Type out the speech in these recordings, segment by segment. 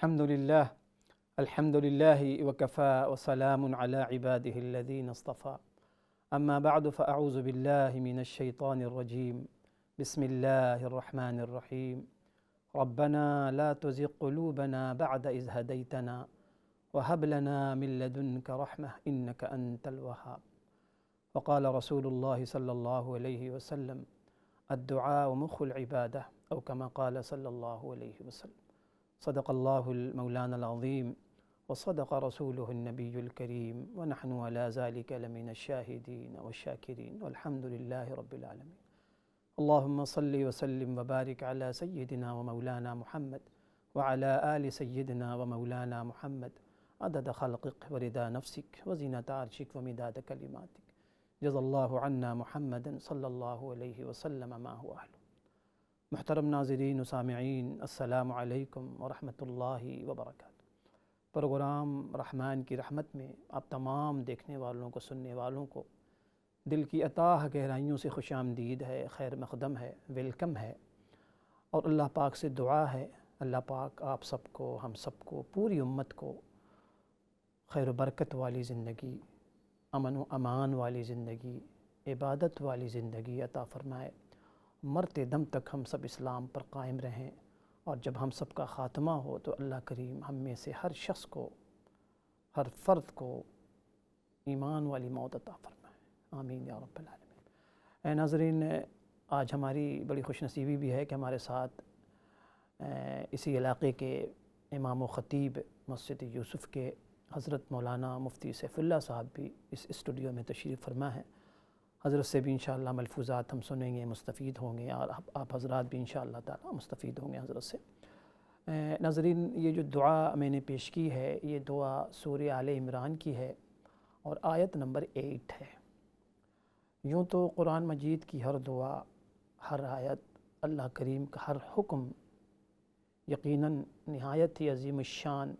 الحمد لله وكفى وسلام على عباده الذين اصطفى أما بعد فأعوذ بالله من الشيطان الرجيم بسم الله الرحمن الرحيم ربنا لا تزغ قلوبنا بعد إذ هديتنا وهب لنا من لدنك رحمة إنك أنت الوهاب وقال رسول الله صلى الله عليه وسلم الدعاء مخ العبادة أو كما قال صلى الله عليه وسلم صدق الله المولانا العظيم وصدق رسوله النبي الكريم ونحن على ذلك لمن الشاهدين والشاكرين والحمد لله رب العالمين اللهم صل وسلم وبارك على سيدنا ومولانا محمد وعلى آل سيدنا ومولانا محمد عدد خلقك ورضا نفسك وزنة عرشك ومداد كلماتك جزا الله عنا محمد صلی اللہ علیہ وسلم ما هو أهله۔ محترم ناظرین و سامعین، السلام علیکم ورحمۃ اللہ وبرکاتہ۔ پروگرام رحمان کی رحمت میں آپ تمام دیکھنے والوں کو، سننے والوں کو دل کی اتاہ گہرائیوں سے خوش آمدید ہے، خیر مقدم ہے، ویلکم ہے، اور اللہ پاک سے دعا ہے اللہ پاک آپ سب کو، ہم سب کو، پوری امت کو خیر و برکت والی زندگی، امن و امان والی زندگی، عبادت والی زندگی عطا فرمائے، مرتے دم تک ہم سب اسلام پر قائم رہیں، اور جب ہم سب کا خاتمہ ہو تو اللہ کریم ہم میں سے ہر شخص کو، ہر فرد کو ایمان والی موت عطا فرمائے، آمین یا رب العالمین۔ اے ناظرین، آج ہماری بڑی خوش نصیبی بھی ہے کہ ہمارے ساتھ اسی علاقے کے امام و خطیب مسجد یوسف کے حضرت مولانا مفتی سیف اللہ صاحب بھی اس اسٹوڈیو میں تشریف فرما ہے۔ حضرت سے بھی انشاءاللہ ملفوظات ہم سنیں گے، مستفید ہوں گے، اور آپ حضرات بھی انشاءاللہ تعالی مستفید ہوں گے حضرت سے۔ ناظرین، یہ جو دعا میں نے پیش کی ہے، یہ دعا سورہ آل عمران کی ہے اور آیت نمبر 8 ہے۔ یوں تو قرآن مجید کی ہر دعا، ہر آیت، اللہ کریم کا ہر حکم یقیناً نہایت ہی عظیم الشان،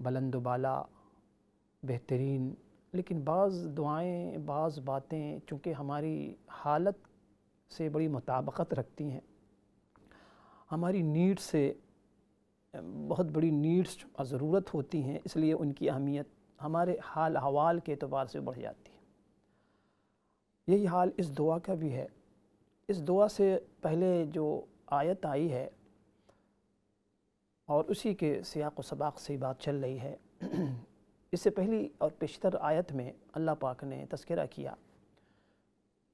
بلند و بالا، بہترین، لیکن بعض دعائیں، بعض باتیں چونکہ ہماری حالت سے بڑی مطابقت رکھتی ہیں، ہماری نیڈ سے بہت بڑی نیڈس ضرورت ہوتی ہیں، اس لیے ان کی اہمیت ہمارے حال احوال کے اعتبار سے بڑھ جاتی ہے۔ یہی حال اس دعا کا بھی ہے۔ اس دعا سے پہلے جو آیت آئی ہے اور اسی کے سیاق و سباق سے بات چل رہی ہے، اس سے پہلی اور پیشتر آیت میں اللہ پاک نے تذکرہ کیا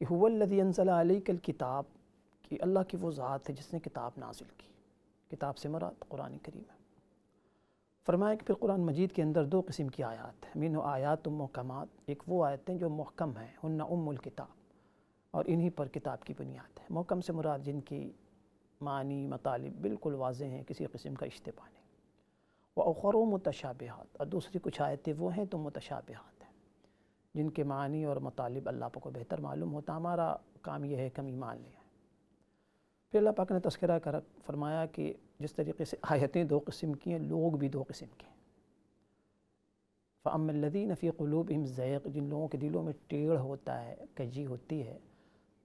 کہ هو الذی انزل علیک الکتاب، کہ اللہ کی وہ ذات ہے جس نے کتاب نازل کی۔ کتاب سے مراد قرآن کریم ہے۔ فرمایا کہ پھر قرآن مجید کے اندر دو قسم کی آیات ہیں، منہ آیات محکمات، ایک وہ آیتیں جو محکم ہیں، ہن ام الکتاب، اور انہی پر کتاب کی بنیاد ہے۔ محکم سے مراد جن کی معنی، مطالب بالکل واضح ہیں، کسی قسم کا اشتباہ نہیں۔ وَأُخَرُ مُتَشَابِهَاتٌ، اور دوسری کچھ آیتیں وہ ہیں تو متشابہات ہیں، جن کے معنی اور مطالب اللہ پاک کو بہتر معلوم ہوتا۔ ہمارا کام یہ ہے کہ ہم ایمان لیں۔ پھر اللہ پاک نے تذکرہ فرمایا کہ جس طریقے سے آیتیں دو قسم کی ہیں، لوگ بھی دو قسم کے ہیں۔ فَأَمَّا الَّذِينَ فِي قُلُوبِهِمْ زَيْغٌ، جن لوگوں کے دلوں میں ٹیڑھ ہوتا ہے، کجی ہوتی ہے،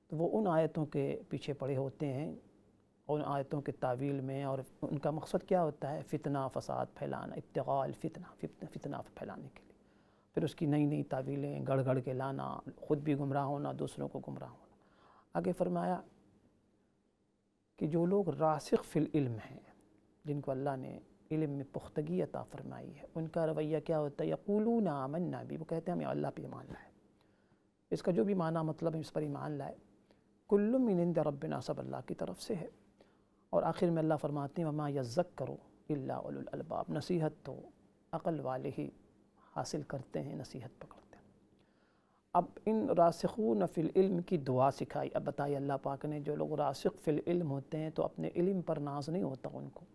تو وہ ان آیتوں کے پیچھے پڑے ہوتے ہیں، ان آیتوں کے تعویل میں، اور ان کا مقصد کیا ہوتا ہے؟ فتنہ فساد پھیلانا، ابتغاء الفتنہ، فتنہ پھیلانے کے لیے، پھر اس کی نئی نئی تعویلیں گڑھ گڑھ کے لانا، خود بھی گمراہ ہونا، دوسروں کو گمراہ ہونا۔ آگے فرمایا کہ جو لوگ راسخ فی العلم ہیں، جن کو اللہ نے علم میں پختگی عطا فرمائی ہے، ان کا رویہ کیا ہوتا ہے؟ یقولون آمنا بھی، وہ کہتے ہیں ہمیں اللہ پہ ایمان لائے۔ اس کا جو بھی معنی مطلب ہے، اس پر ایمان لائے۔ کل من عند ربنا، سب اللہ کی طرف سے ہے۔ اور آخر میں اللہ فرماتے ہیں وما یذکر الا اولو الالباب، نصیحت تو عقل والے ہی حاصل کرتے ہیں، نصیحت پکڑتے ہیں۔ اب ان راسخون فی العلم کی دعا سکھائی۔ اب بتائیے اللہ پاک نے، جو لوگ راسخ فی العلم ہوتے ہیں تو اپنے علم پر ناز نہیں ہوتا ان کو،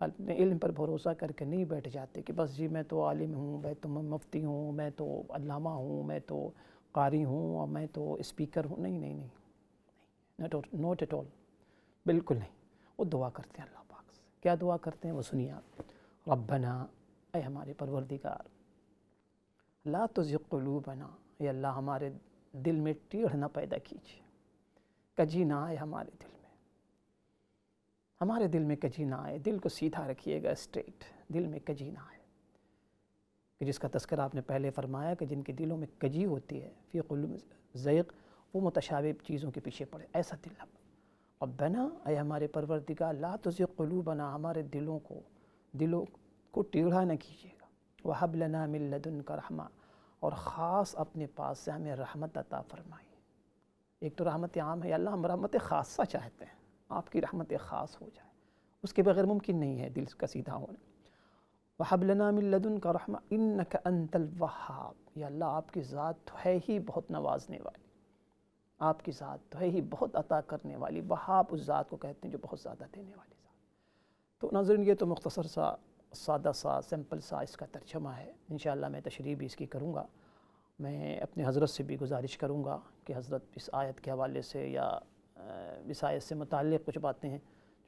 اپنے علم پر بھروسہ کر کے نہیں بیٹھ جاتے کہ بس جی میں تو عالم ہوں، میں تو مفتی ہوں، میں تو علامہ ہوں، میں تو قاری ہوں، اور میں تو اسپیکر ہوں۔ نہیں نہیں نہیں، نوٹ ایٹ آل، بالکل نہیں۔ وہ دعا کرتے ہیں اللہ پاک سے۔ کیا دعا کرتے ہیں وہ سنیے آپ۔ ربنا، اے ہمارے پروردگار، لا تزغ قلوبنا، اے اللہ ہمارے دل میں ٹیڑھ نہ پیدا کیجیے، کجی نہ آئے ہمارے دل میں، ہمارے دل میں کجی نہ آئے، دل کو سیدھا رکھیے گا، اسٹریٹ، دل میں کجی نہ آئے، کہ جس کا تذکرہ آپ نے پہلے فرمایا کہ جن کے دلوں میں کجی ہوتی ہے، فی قلوب زیغ، وہ متشابہ چیزوں کے پیچھے پڑے، ایسا دل ہم ربنا، اے ہمارے پروردگار، لا تزغ قلوبنا، ہمارے دلوں کو ٹیڑھا نہ کیجیے گا، وہب لنا من لدنک رحمہ، اور خاص اپنے پاس سے ہمیں رحمت عطا فرمائی۔ ایک تو رحمت عام ہے، یا اللہ ہم رحمت خاصہ چاہتے ہیں، آپ کی رحمت خاص ہو جائے، اس کے بغیر ممکن نہیں ہے دل کا سیدھا ہونا۔ وَحَبْ لَنَا مِن لَدُنْكَ رَحْمَةً إِنَّكَ أَنْتَ الْوَهَّابُ، یا اللہ آپ کی ذات تو ہے ہی بہت نوازنے والی، آپ کی ذات تو ہے ہی بہت عطا کرنے والی، وہاب اس ذات کو کہتے ہیں جو بہت زیادہ دینے والی ذات۔ تو ناظرین یہ تو مختصر سا، سادہ سا، سمپل سا اس کا ترجمہ ہے، انشاءاللہ میں تشریح بھی اس کی کروں گا۔ میں اپنے حضرت سے بھی گزارش کروں گا کہ حضرت اس آیت کے حوالے سے یا اس آیت سے متعلق کچھ باتیں ہیں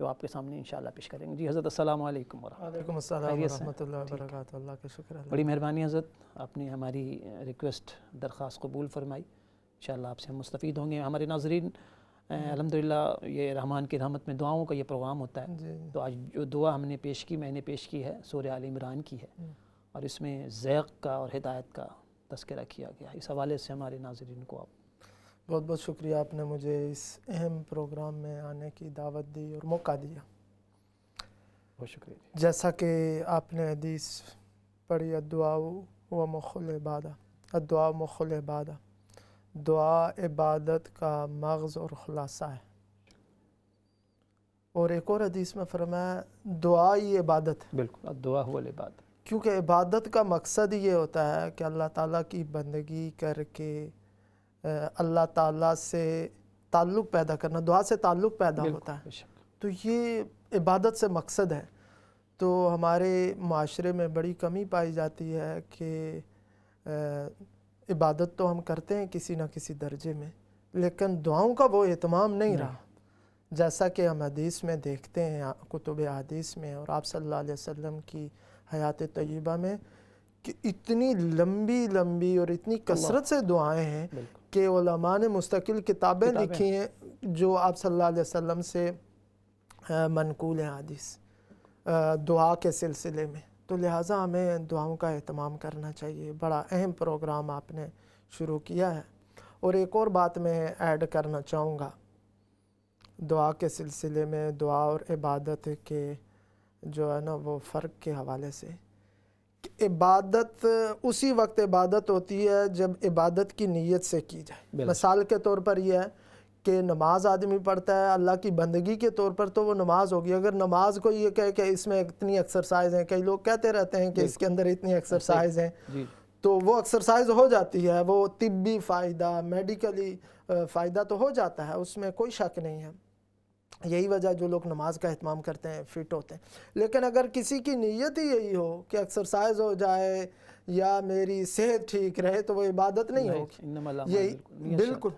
جو آپ کے سامنے انشاءاللہ پیش کریں گے۔ جی حضرت السلام علیکم ورحمۃ اللہ۔ وعلیکم السلام ورحمۃ اللہ وبرکاتہ۔ اللہ کا شکر ہے، بڑی مہربانی حضرت، آپ نے ہماری ریکویسٹ، درخواست قبول فرمائی، انشاءاللہ آپ سے ہم مستفید ہوں گے۔ ہمارے ناظرین الحمدللہ یہ رحمان کی رحمت میں دعاؤں کا یہ پروگرام ہوتا ہے، تو آج جو دعا ہم نے پیش کی، میں نے پیش کی ہے، سورہ آل عمران کی ہے، اور اس میں زیغ کا اور ہدایت کا تذکرہ کیا گیا۔ اس حوالے سے ہمارے ناظرین کو آپ بہت بہت شکریہ، آپ نے مجھے اس اہم پروگرام میں آنے کی دعوت دی اور موقع دیا۔ بہت شکریہ۔ جیسا کہ آپ نے حدیث پڑھی، الدعاء ہوا مخ العبادہ، الدعاء مخ العبادہ، دعا عبادت کا مغز اور خلاصہ ہے۔ اور ایک اور حدیث میں فرمایا دعا ہی عبادت ہے۔ بالکل، الدعاء هو العبادہ، کیونکہ عبادت کا مقصد یہ ہوتا ہے کہ اللہ تعالیٰ کی بندگی کر کے اللہ تعالیٰ سے تعلق پیدا کرنا، دعا سے تعلق پیدا ہوتا ہے، تو یہ عبادت سے مقصد ہے۔ تو ہمارے معاشرے میں بڑی کمی پائی جاتی ہے کہ عبادت تو ہم کرتے ہیں کسی نہ کسی درجے میں، لیکن دعاؤں کا وہ اہتمام نہیں رہا، جیسا کہ ہم حدیث میں دیکھتے ہیں، کتب حدیث میں اور آپ صلی اللہ علیہ وسلم کی حیات طیبہ میں، کہ اتنی لمبی لمبی اور اتنی کثرت سے دعائیں ہیں کہ علماء نے مستقل کتابیں لکھی ہیں جو آپ صلی اللہ علیہ وسلم سے منقول ہیں حدیث دعا کے سلسلے میں۔ تو لہٰذا ہمیں دعاؤں کا اہتمام کرنا چاہیے۔ بڑا اہم پروگرام آپ نے شروع کیا ہے۔ اور ایک اور بات میں ایڈ کرنا چاہوں گا دعا کے سلسلے میں، دعا اور عبادت کے جو ہے نا وہ فرق کے حوالے سے، کہ عبادت اسی وقت عبادت ہوتی ہے جب عبادت کی نیت سے کی جائے۔ مثال کے طور پر یہ ہے کہ نماز آدمی پڑھتا ہے اللہ کی بندگی کے طور پر، تو وہ نماز ہوگی۔ اگر نماز کو یہ کہے کہ اس میں اتنی ایکسرسائز ہیں، کئی لوگ کہتے رہتے ہیں کہ اس کے اندر اتنی ایکسرسائز ہیں، تو وہ ایکسرسائز ہو جاتی ہے، وہ طبی فائدہ، میڈیکلی فائدہ تو ہو جاتا ہے، اس میں کوئی شک نہیں ہے۔ یہی وجہ جو لوگ نماز کا اہتمام کرتے ہیں فٹ ہوتے ہیں۔ لیکن اگر کسی کی نیت ہی یہی ہو کہ ایکسرسائز ہو جائے یا میری صحت ٹھیک رہے، تو وہ عبادت نہیں ہوگی۔ یہی بالکل،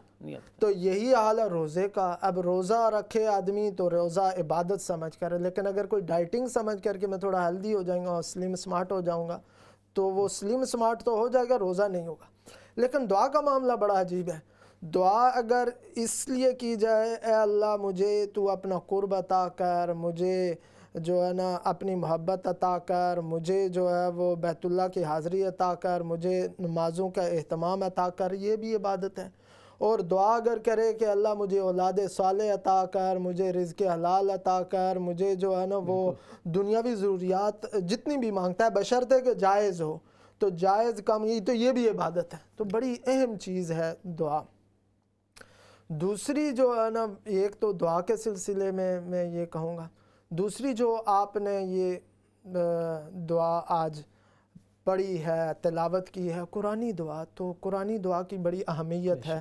تو یہی حال ہے روزے کا۔ اب روزہ رکھے آدمی تو روزہ عبادت سمجھ کر، لیکن اگر کوئی ڈائٹنگ سمجھ کر کہ میں تھوڑا ہیلدی ہو جاؤں گا اور سلم سمارٹ ہو جاؤں گا، تو وہ سلم سمارٹ تو ہو جائے گا، روزہ نہیں ہوگا۔ لیکن دعا کا معاملہ بڑا عجیب ہے۔ دعا اگر اس لیے کی جائے، اے اللہ مجھے تو اپنا قرب عطا کر، مجھے جو ہے نا اپنی محبت عطا کر، مجھے جو ہے وہ بیت اللہ کی حاضری عطا کر، مجھے نمازوں کا اہتمام عطا کر، یہ بھی عبادت ہے۔ اور دعا اگر کرے کہ اللہ مجھے اولاد صالح عطا کر، مجھے رزق حلال عطا کر، مجھے جو ہے نا وہ دنیاوی ضروریات جتنی بھی مانگتا ہے بشرطے کہ جائز ہو، تو جائز کم ہی، تو یہ بھی عبادت ہے۔ تو بڑی اہم چیز ہے دعا۔ دوسری جو ہے نا، ایک تو دعا کے سلسلے میں یہ کہوں گا، دوسری جو آپ نے یہ دعا آج پڑھی ہے، تلاوت کی ہے، قرآنی دعا، تو قرآنی دعا کی بڑی اہمیت ہے۔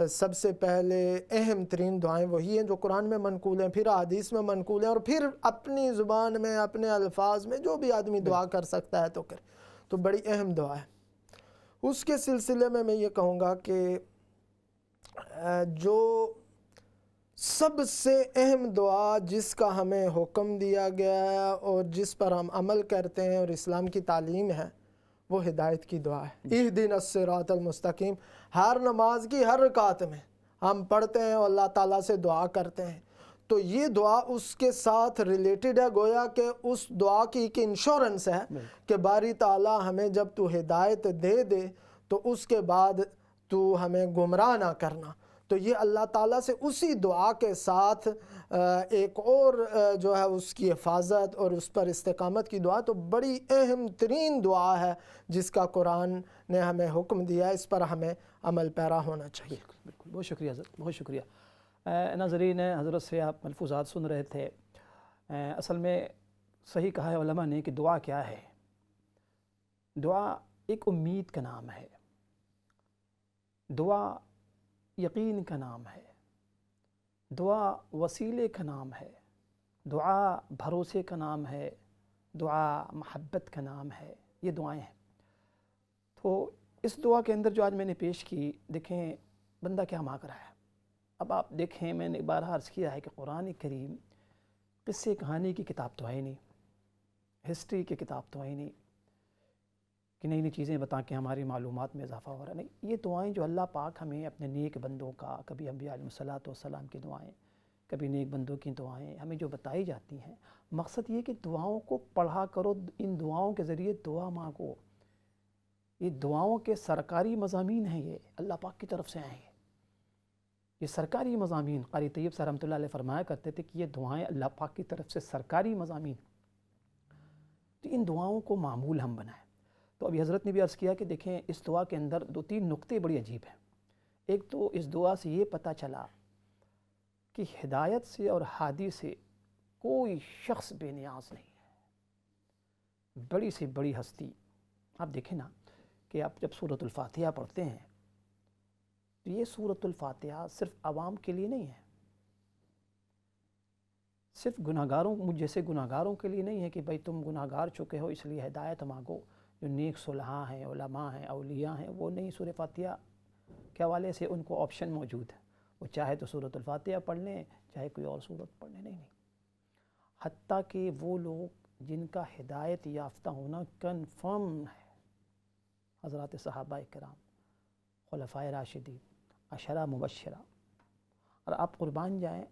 سب سے پہلے اہم ترین دعائیں وہی ہیں جو قرآن میں منقول ہیں، پھر حدیث میں منقول ہیں، اور پھر اپنی زبان میں اپنے الفاظ میں جو بھی آدمی دعا کر سکتا ہے تو کرے، تو بڑی اہم دعا ہے۔ اس کے سلسلے میں یہ کہوں گا کہ جو سب سے اہم دعا جس کا ہمیں حکم دیا گیا ہے اور جس پر ہم عمل کرتے ہیں اور اسلام کی تعلیم ہے، وہ ہدایت کی دعا ہے۔ اہدنا الصراط المستقیم۔ ہر نماز کی ہر رکعت میں ہم پڑھتے ہیں اور اللہ تعالیٰ سے دعا کرتے ہیں، تو یہ دعا اس کے ساتھ ریلیٹڈ ہے، گویا کہ اس دعا کی ایک انشورنس ہے کہ باری تعالیٰ ہمیں جب تو ہدایت دے دے تو اس کے بعد تو ہمیں گمراہ نہ کرنا۔ تو یہ اللہ تعالیٰ سے اسی دعا کے ساتھ ایک اور جو ہے اس کی حفاظت اور اس پر استقامت کی دعا، تو بڑی اہم ترین دعا ہے جس کا قرآن نے ہمیں حکم دیا ہے، اس پر ہمیں عمل پیرا ہونا چاہیے۔ بالکل، بہت شکریہ حضرت، بہت شکریہ۔ ناظرین، حضرت سے آپ ملفوظات سن رہے تھے۔ اصل میں صحیح کہا ہے علماء نے کہ دعا کیا ہے؟ دعا ایک امید کا نام ہے، دعا یقین کا نام ہے، دعا وسیلے کا نام ہے، دعا بھروسے کا نام ہے، دعا محبت کا نام ہے، یہ دعائیں ہیں۔ تو اس دعا کے اندر جو آج میں نے پیش کی، دیکھیں بندہ کیا مانگ رہا ہے۔ اب آپ دیکھیں، میں نے بارہا عرض کیا ہے کہ قرآن کریم قصے کہانی کی کتاب تو ہے نہیں، ہسٹری کی کتاب تو ہے نہیں کہ نئی نئی چیزیں بتا کے ہماری معلومات میں اضافہ ہو رہا ہے، نہیں۔ یہ دعائیں جو اللہ پاک ہمیں اپنے نیک بندوں کا، کبھی انبیاء علیہ الصلوۃ والسلام کی دعائیں، کبھی نیک بندوں کی دعائیں ہمیں جو بتائی جاتی ہیں، مقصد یہ کہ دعاؤں کو پڑھا کرو، ان دعاؤں کے ذریعے دعا مانگو۔ یہ دعاؤں کے سرکاری مضامین ہیں، یہ اللہ پاک کی طرف سے آئے ہیں، یہ سرکاری مضامین۔ قاری طیب صاحب رحمۃ اللہ علیہ فرمایا کرتے تھے کہ یہ دعائیں اللہ پاک کی طرف سے سرکاری مضامین، تو ان دعاؤں کو معمول ہم بنائیں۔ تو ابھی حضرت نے بھی عرض کیا کہ دیکھیں اس دعا کے اندر دو تین نقطے بڑی عجیب ہیں۔ ایک تو اس دعا سے یہ پتہ چلا کہ ہدایت سے اور ہادی سے کوئی شخص بے نیاز نہیں ہے، بڑی سے بڑی ہستی۔ آپ دیکھیں نا کہ آپ جب سورۃ الفاتحہ پڑھتے ہیں تو یہ سورۃ الفاتحہ صرف عوام کے لیے نہیں ہے، صرف گناہگاروں، مجھ جیسے گناہگاروں کے لیے نہیں ہے کہ بھئی تم گناہگار چکے ہو اس لیے ہدایت مانگو۔ جو نیک صلحاء ہیں، علماء ہیں، اولیاء ہیں، وہ نہیں سورۃ فاتحہ کے حوالے سے ان کو آپشن موجود ہے، وہ چاہے تو سورۃ الفاتحہ پڑھ لیں، چاہے کوئی اور سورت پڑھ لیں، نہیں۔ حتیٰ کہ وہ لوگ جن کا ہدایت یافتہ ہونا کنفرم ہے، حضرات صحابہ کرام، خلفائے راشدین، عشرہ مبشرہ، اور آپ قربان جائیں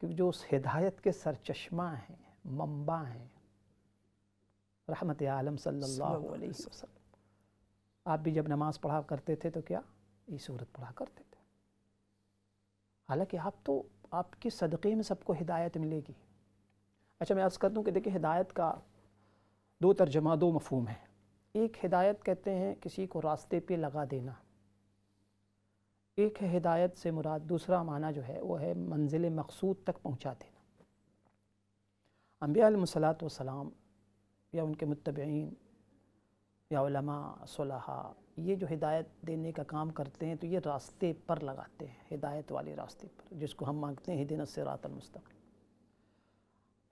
کہ جو اس ہدایت کے سرچشمہ ہیں، منبع ہیں، رحمت عالم صلی اللہ علیہ وسلم، آپ بھی جب نماز پڑھا کرتے تھے تو کیا یہ صورت پڑھا کرتے تھے؟ حالانکہ آپ کی صدقے میں سب کو ہدایت ملے گی۔ اچھا میں عرض کر دوں کہ دیکھیں ہدایت کا دو ترجمہ، دو مفہوم ہیں۔ ایک ہدایت کہتے ہیں کسی کو راستے پہ لگا دینا، ایک ہے ہدایت سے مراد دوسرا معنی جو ہے وہ ہے منزل مقصود تک پہنچا دینا۔ انبیاء علیہ الصلوۃ والسلام یا ان کے متبعین یا علماء صلحاء، یہ جو ہدایت دینے کا کام کرتے ہیں تو یہ راستے پر لگاتے ہیں، ہدایت والے راستے پر، جس کو ہم مانگتے ہیں اہدنا الصراط المستقیم۔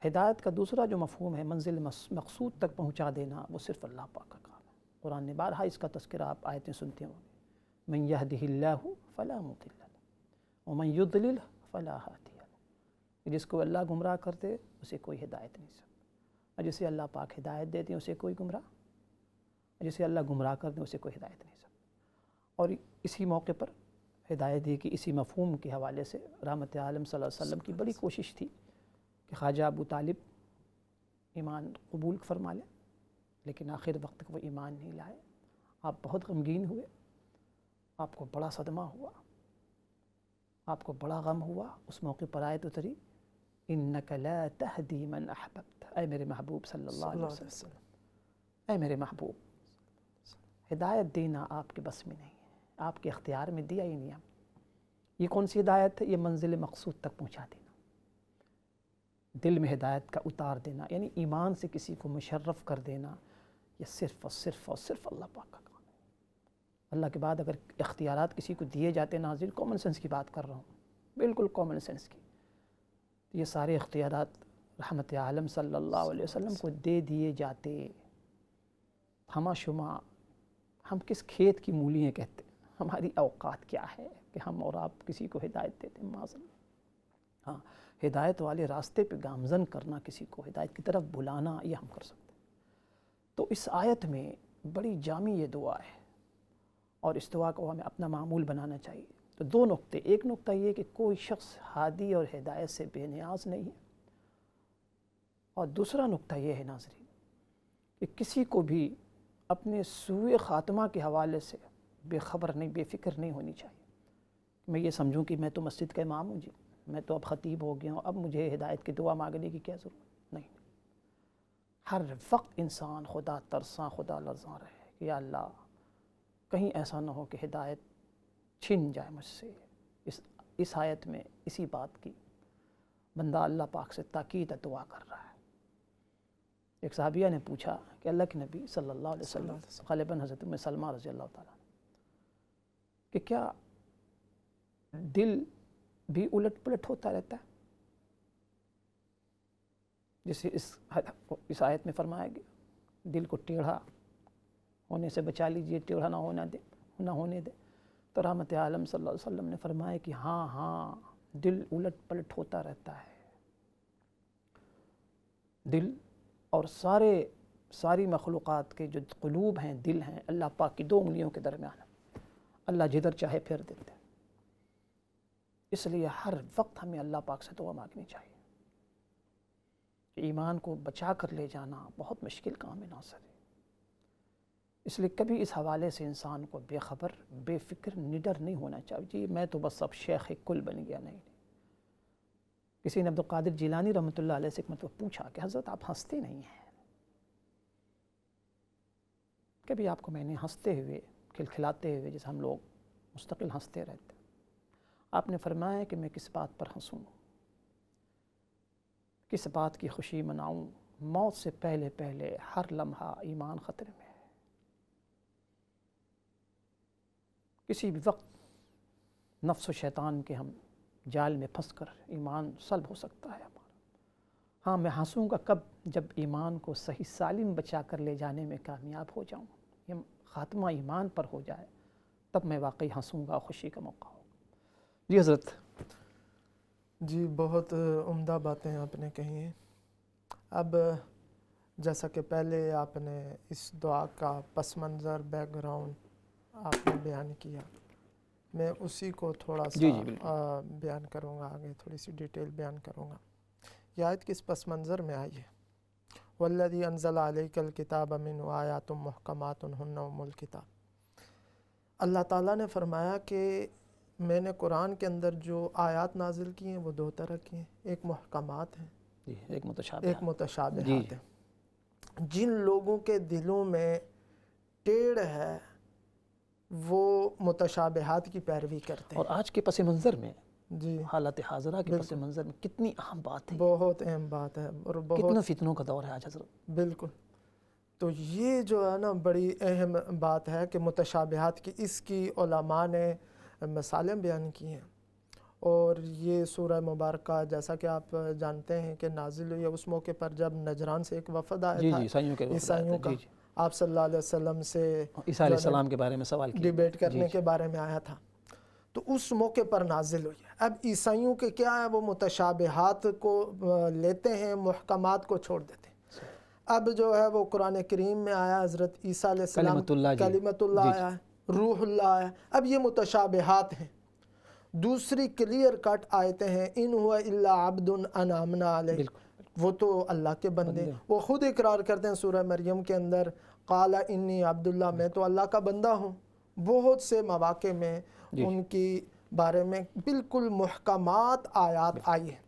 ہدایت کا دوسرا جو مفہوم ہے منزل مقصود تک پہنچا دینا، وہ صرف اللہ پاک کا کام ہے۔ قرآن نے بارہا اس کا تذکرہ آپ آیتیں سنتے ہوں گے، من یہدہ اللہ فلا مضل لہ ومن یضلل فلا ہادی لہ۔ جس کو اللہ گمراہ کرتے اسے کوئی ہدایت نہیں سکتا، اور جسے اللہ پاک ہدایت دیتے ہیں اسے کوئی گمراہ، جسے اللہ گمراہ کرتے ہیں اسے کوئی ہدایت نہیں سکتا۔ اور اسی موقع پر ہدایت دی کہ اسی مفہوم کے حوالے سے رحمت عالم صلی اللہ علیہ وسلم کی بڑی کوشش تھی کہ خواجہ ابو طالب ایمان قبول فرما لیں، لیکن آخر وقت تک وہ ایمان نہیں لائے۔ آپ بہت غمگین ہوئے، آپ کو بڑا صدمہ ہوا، آپ کو بڑا غم ہوا۔ اس موقع پر آیت اتری، انک لا تہدی من احببت، اے میرے محبوب صلی اللہ علیہ وسلم، اے میرے محبوب، ہدایت دینا آپ کے بس میں نہیں ہے، آپ کے اختیار میں دیا ہی نہیں ہم۔ یہ کون سی ہدایت ہے؟ یہ منزل مقصود تک پہنچا دینا، دل میں ہدایت کا اتار دینا، یعنی ایمان سے کسی کو مشرف کر دینا، یہ صرف اور صرف اور صرف اللہ پاک کا کام ہے۔ اللہ کے بعد اگر اختیارات کسی کو دیے جاتے، ناظرین کامن سینس کی بات کر رہا ہوں، بالکل کامن سینس کی، تو یہ سارے اختیارات رحمت عالم صلی اللہ علیہ وسلم کو دے دیے جاتے۔ ہمہ شمہ ہم کس کھیت کی مولی ہیں کہتے ہیں، ہماری اوقات کیا ہے کہ ہم اور آپ کسی کو ہدایت دیتے ہیں؟ معاذ اللہ۔ ہاں، ہدایت والے راستے پہ گامزن کرنا، کسی کو ہدایت کی طرف بلانا، یہ ہم کر سکتے ہیں۔ تو اس آیت میں بڑی جامع یہ دعا ہے، اور اس دعا کو ہمیں اپنا معمول بنانا چاہیے۔ تو دو نقطے، ایک نقطہ یہ کہ کوئی شخص ہادی اور ہدایت سے بے نیاز نہیں ہے، اور دوسرا نقطہ یہ ہے ناظرین کہ کسی کو بھی اپنے سوء خاتمہ کے حوالے سے بے خبر نہیں، بے فکر نہیں ہونی چاہیے۔ میں یہ سمجھوں کہ میں تو مسجد کا امام ہوں جی، میں تو اب خطیب ہو گیا ہوں، اب مجھے ہدایت کی دعا مانگنے کی کیا ضرورت نہیں۔ ہر وقت انسان خدا ترساں، خدا لرزاں رہے کہ یا اللہ کہیں ایسا نہ ہو کہ ہدایت چھن جائے مجھ سے۔ اس آیت میں اسی بات کی بندہ اللہ پاک سے تاکید دعا کر رہا ہے۔ ایک صحابیہ نے پوچھا کہ اللہ کے نبی صلی اللہ علیہ وسلم، غالباً حضرت ام سلمہ رضی اللہ تعالیٰ کہ کیا دل بھی الٹ پلٹ ہوتا رہتا ہے؟ جسے اس آیت میں فرمایا گیا دل کو ٹیڑھا ہونے سے بچا لیجئے، ٹیڑھا نہ ہونے دے۔ تو رحمت عالم صلی اللہ علیہ وسلم نے فرمایا کہ ہاں دل الٹ پلٹ ہوتا رہتا ہے۔ دل اور ساری مخلوقات کے جو قلوب ہیں، دل ہیں، اللہ پاک کی دو انگلیوں کے درمیان ہے، اللہ جدھر چاہے پھیر دیتے ہیں۔ اس لیے ہر وقت ہمیں اللہ پاک سے دعا مانگنی چاہیے۔ ایمان کو بچا کر لے جانا بہت مشکل کام ہے ناصر، اس لیے کبھی اس حوالے سے انسان کو بے خبر، بے فکر، نڈر نہیں ہونا چاہیے جی میں تو بس اب شیخ کل بن گیا۔ نہیں، کسی نے عبدالقادر جیلانی رحمۃ اللہ علیہ سے ایک مرتبہ پوچھا کہ حضرت آپ ہنستے نہیں ہیں، کبھی آپ کو میں نے ہنستے ہوئے، کھلکھلاتے ہوئے، جیسے ہم لوگ مستقل ہنستے رہتے؟ آپ نے فرمایا کہ میں کس بات پر ہنسوں، کس بات کی خوشی مناؤں؟ موت سے پہلے پہلے ہر لمحہ ایمان خطرے میں ہے، کسی بھی وقت نفس و شیطان کے ہم جال میں پھنس کر ایمان سلب ہو سکتا ہے ہمارا۔ ہاں میں ہنسوں گا کب؟ جب ایمان کو صحیح سالم بچا کر لے جانے میں کامیاب ہو جاؤں، یہ خاتمہ ایمان پر ہو جائے، تب میں واقعی ہنسوں گا، خوشی کا موقع ہوگا۔ جی حضرت۔ جی بہت عمدہ باتیں آپ نے کہی ہیں۔ اب جیسا کہ پہلے آپ نے اس دعا کا پس منظر، بیک گراؤنڈ آپ نے بیان کیا، میں اسی کو تھوڑا سا بیان کروں گا، آگے تھوڑی سی ڈیٹیل بیان کروں گا۔ یہ آیت کس پس منظر میں آئی ہے؟ وَالَّذِي أَنزَلَ عَلَيْكَ الْكِتَابَ مِنْهُ آيَاتٌ مُحْكَمَاتٌ هُنَّ أُمُّ الْكِتَابِ۔ اللہ تعالیٰ نے فرمایا کہ میں نے قرآن کے اندر جو آیات نازل کی ہیں وہ دو طرح کی ہیں، ایک محکمات ہیں، ایک متشابہات ہیں۔ جن لوگوں کے دلوں میں ٹیڑھ ہے وہ متشابہات کی پیروی کرتے ہیں۔ اور آج کے پس منظر میں، جی حالت حاضرہ کے پس منظر میں کتنی اہم بات ہے، بہت اہم بات ہے، اور کتنے فتنوں کا دور ہے آج حضرت۔ بالکل۔ تو یہ جو ہے نا بڑی اہم بات ہے کہ متشابہات کی، اس کی علماء نے مثالیں بیان کی ہیں، اور یہ سورہ مبارکہ جیسا کہ آپ جانتے ہیں کہ نازل ہوئی ہے اس موقع پر جب نجران سے ایک وفد آیا تھا عیسائیوں کا، آپ صلی اللہ علیہ وسلم سے عیسیٰ علیہ السلام کے بارے میں سوال کیا، ڈیبیٹ کرنے کے بارے میں آیا تھا، تو اس موقع پر نازل ہوئی ہے۔ اب عیسائیوں کے کیا ہے، وہ متشابہات کو لیتے ہیں، محکمات کو چھوڑ دیتے ہیں۔ اب جو ہے وہ قرآن کریم میں آیا، حضرت عیسیٰ علیہ السلام کلمت اللہ آیا ہے، روح اللہ آیا ہے، اب یہ متشابہات ہیں۔ دوسری کلیئر کٹ آیتیں ہیں، ان ہوا الا عبد انعمنا علیہ، وہ تو اللہ کے بندے، وہ خود اقرار کرتے ہیں سورہ مریم کے اندر، قال انی عبداللہ، میں تو اللہ کا بندہ ہوں۔ بہت سے مواقع میں ان کی بارے میں بالکل محکمات آیات آئی ہیں،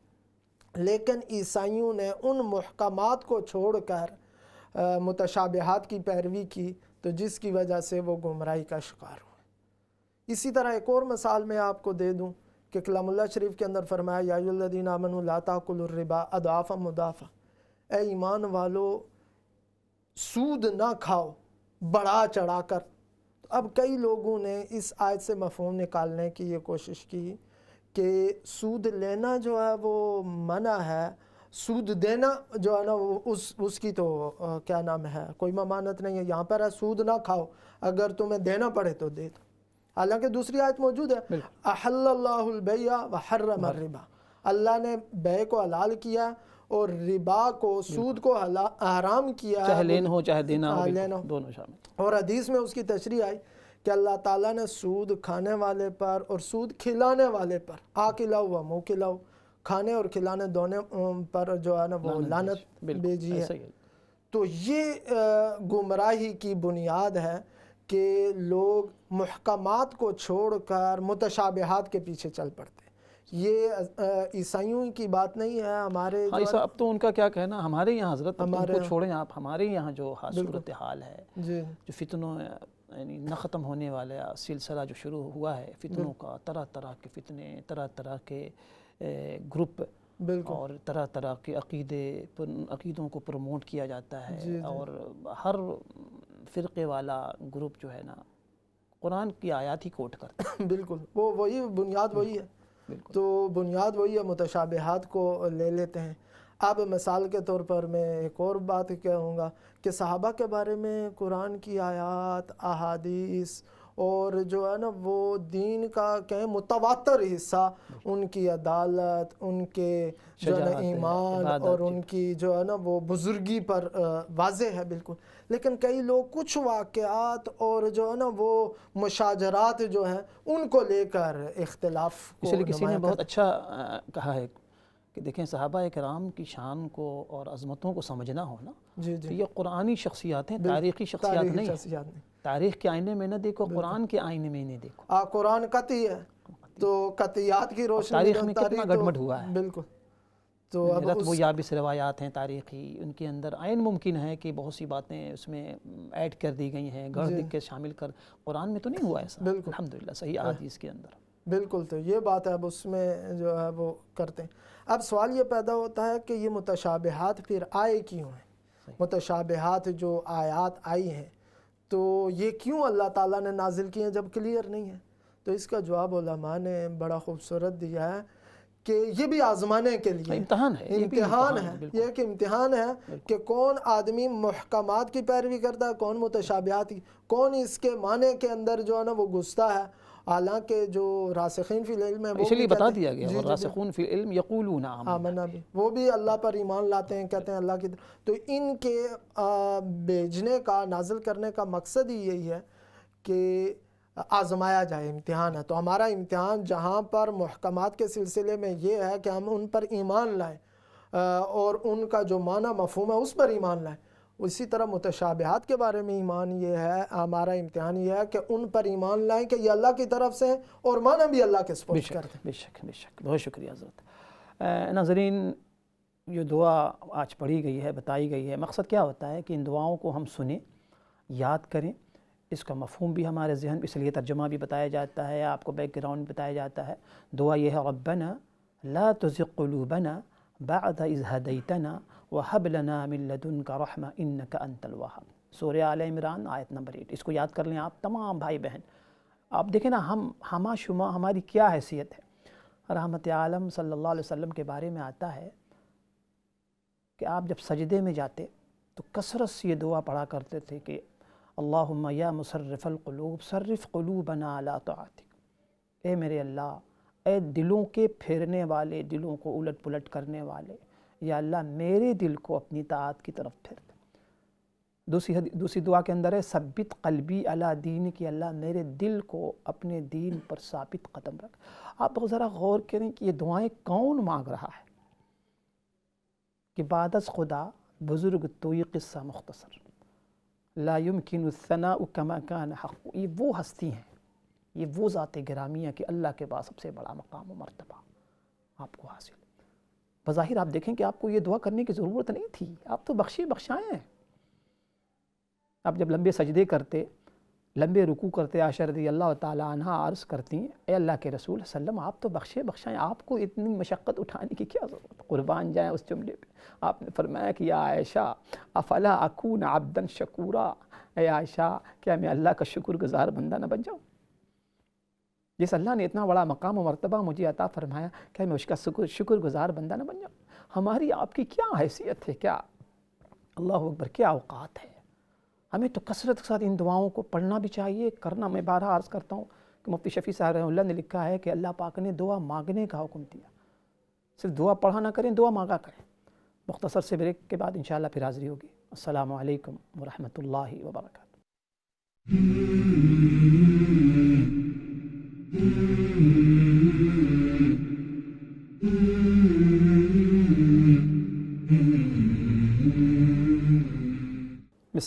لیکن عیسائیوں نے ان محکمات کو چھوڑ کر متشابہات کی پیروی کی، تو جس کی وجہ سے وہ گمراہی کا شکار ہوئے۔ اسی طرح ایک اور مثال میں آپ کو دے دوں کہ کلام اللہ شریف کے اندر فرمایا یا ایھا الذین آمنوا لا تاکلوا الربا اضعافا مضاعفا، اے ایمان والو سود نہ کھاؤ بڑھا چڑھا کر۔ اب کئی لوگوں نے اس آیت سے مفہوم نکالنے کی یہ کوشش کی کہ سود لینا جو ہے وہ منع ہے، سود دینا جو ہے نا اس کی تو کیا نام ہے، کوئی ممانعت نہیں ہے، یہاں پر ہے سود نہ کھاؤ، اگر تمہیں دینا پڑے تو دے دو۔ حالانکہ دوسری آیت موجود ہے، احل اللہ البیع وحرم الربا، اللہ نے بیع کو حلال کیا اور ربا کو، سود کو حرام کیا، چاہے لین ہو چاہے دینا ہو، دونوں شامل۔ اور حدیث میں اس کی تشریح آئی کہ اللہ تعالیٰ نے سود کھانے والے پر اور سود کھلانے والے پر آ کھلاؤ و منہ کھلاؤ، کھانے اور کھلانے دونوں پر جو ہے نا وہ لعنت بھیجی ہے۔ تو یہ گمراہی کی بنیاد ہے کہ لوگ محکمات کو چھوڑ کر متشابہات کے پیچھے چل پڑتے ہیں۔ یہ عیسائیوں کی بات نہیں ہے، ہمارے اب تو ان کا کیا کہنا، ہمارے یہاں حضرت ان کو چھوڑیں آپ، ہمارے یہاں جو صورتحال ہے، جو فتنوں یعنی نہ ختم ہونے والا سلسلہ جو شروع ہوا ہے فتنوں کا، طرح طرح کے فتنے، طرح طرح کے گروپ اور طرح طرح کے عقیدوں کو پروموٹ کیا جاتا ہے، اور ہر فرقے والا گروپ جو ہے نا قرآن کی آیات ہی کوٹ کرتا ہے۔ بالکل، وہ وہی بنیاد وہی ہے، تو بنیاد وہی ہے، متشابہات کو لے لیتے ہیں۔ اب مثال کے طور پر میں ایک اور بات کہوں گا کہ صحابہ کے بارے میں قرآن کی آیات، احادیث اور جو ہے نا وہ دین کا کہیں متواتر حصہ، ان کی عدالت، ان کے جو ہے نا ایمان اور ان کی جو ہے نا وہ بزرگی پر واضح ہے بالکل۔ لیکن کئی لوگ کچھ واقعات اور جو ہے نا وہ مشاجرات جو ہیں ان کو لے کر اختلاف کو، اس لیے کسی نے بہت اچھا کہا ہے کہ دیکھیں صحابہ کرام کی شان کو اور عظمتوں کو سمجھنا ہونا، تو یہ قرآنی شخصیات ہیں، تاریخی شخصیات نہیں ہیں۔ تاریخ کے آئینے میں نہ دیکھو، قرآن کے آئینے میں نہیں دیکھو۔ قرآن قطعی ہے تو قطعیات کی روشنی تاریخ میں کتنا گڑبڑ ہوا ہے، بالکل۔ تو اب رتب و یابس روایات ہیں تاریخی، ان کے اندر عین ممکن ہے کہ بہت سی باتیں اس میں ایڈ کر دی گئی ہیں، گڑھ دکھ کے شامل کر، قرآن میں تو نہیں ہوا ایسا الحمدللہ، صحیح احادیث کے اندر بالکل۔ تو یہ بات ہے، اب اس میں جو ہے وہ کرتے ہیں۔ اب سوال یہ پیدا ہوتا ہے کہ یہ متشابہات پھر آئے کیوں ہیں؟ متشابہات جو آیات آئی ہیں تو یہ کیوں اللہ تعالیٰ نے نازل کی ہیں جب کلیئر نہیں ہے؟ تو اس کا جواب علماء نے بڑا خوبصورت دیا ہے کہ یہ بھی آزمانے کے لیے امتحان ہے، یہ ایک امتحان ہے کہ کون آدمی محکمات کی پیروی کرتا ہے، کون متشابہات کی، کون اس کے معنی کے اندر جو ہے نا وہ گھستا ہے۔ حالانکہ جو راسخین فی العلم ہے اس لیے بتا دیا گیا، راسخون فی العلم یقولون آمنا بھی، وہ بھی اللہ پر ایمان لاتے ہیں، کہتے ہیں اللہ کی۔ تو ان کے بھیجنے کا، نازل کرنے کا مقصد ہی یہی ہے کہ آزمایا جائے، امتحان ہے۔ تو ہمارا امتحان جہاں پر محکمات کے سلسلے میں یہ ہے کہ ہم ان پر ایمان لائیں اور ان کا جو معنی مفہوم ہے اس پر ایمان لائیں، اسی طرح متشابہات کے بارے میں ایمان یہ ہے، ہمارا امتحان یہ ہے کہ ان پر ایمان لائیں کہ یہ اللہ کی طرف سے ہیں اور معنی بھی اللہ کے سپرد کر دیں۔ بے شک بے شک، بہت شکریہ حضرت۔ ناظرین، جو دعا آج پڑھی گئی ہے، بتائی گئی ہے، مقصد کیا ہوتا ہے کہ ان دعاؤں کو ہم سنیں، یاد کریں، اس کا مفہوم بھی ہمارے ذہن، اس لیے ترجمہ بھی بتایا جاتا ہے، آپ کو بیک گراؤنڈ بتایا جاتا ہے۔ دعا یہ ہے، ربنا لا تزغ قلوبنا بعد اذ ہدیتنا وہب لنا من لدنک رحمہ انک انت الوہاب۔ سورہ آل عمران آیت نمبر 8، اس کو یاد کر لیں آپ تمام بھائی بہن۔ آپ دیکھیں نا، ہما شما ہماری کیا حیثیت ہے۔ رحمت عالم صلی اللہ علیہ وسلم کے بارے میں آتا ہے کہ آپ جب سجدے میں جاتے تو کثرت سے یہ دعا پڑھا کرتے تھے کہ اللہم یا مصرف القلوب صرف قلوبنا علی طاعتک، اے میرے اللہ، اے دلوں کے پھیرنے والے، دلوں کو الٹ پلٹ کرنے والے، یا اللہ میرے دل کو اپنی طاعت کی طرف پھیر دے۔ دوسری دعا کے اندر ہے ثبت قلبی علی دینک، کہ اللہ میرے دل کو اپنے دین پر ثابت قدم رکھ۔ آپ ذرا غور کریں کہ یہ دعائیں کون مانگ رہا ہے؟ کہ بعد از خدا بزرگ توئی قصہ مختصر، لا یمکن الثناء کما کان حق، یہ وہ ہستی ہیں، یہ وہ ذات گرامی ہے کہ اللہ کے پاس سب سے بڑا مقام و مرتبہ آپ کو حاصل ہے۔ بظاہر آپ دیکھیں کہ آپ کو یہ دعا کرنے کی ضرورت نہیں تھی، آپ تو بخشے بخشائے ہیں۔ آپ جب لمبے سجدے کرتے، لمبے رکوع کرتے، عائشہ رضی اللہ تعالیٰ عنہ عرض کرتی ہیں، اے اللہ کے رسول صلی اللہ علیہ وسلم، آپ تو بخشے بخشائیں، آپ کو اتنی مشقت اٹھانے کی کیا ضرورت؟ قربان جائیں اس جملے پہ۔ آپ نے فرمایا کہ یا عائشہ افلا اکون عبدا شکورا، اے عائشہ کیا میں اللہ کا شکر گزار بندہ نہ بن جاؤں؟ جس اللہ نے اتنا بڑا مقام و مرتبہ مجھے عطا فرمایا، کیا میں اس کا شکر گزار بندہ نہ بن جاؤں؟ ہماری آپ کی کیا حیثیت ہے، کیا اللہ اکبر، کیا اوقات ہے۔ ہمیں تو کثرت کے ساتھ ان دعاؤں کو پڑھنا بھی چاہیے، کرنا۔ میں بارہا عرض کرتا ہوں کہ مفتی شفیع صاحب رحمہ اللہ نے لکھا ہے کہ اللہ پاک نے دعا مانگنے کا حکم دیا، صرف دعا پڑھا نہ کریں، دعا مانگا کریں۔ مختصر سے بریک کے بعد انشاءاللہ پھر حاضری ہوگی۔ السلام علیکم ورحمۃ اللہ وبرکاتہ۔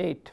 8।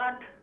8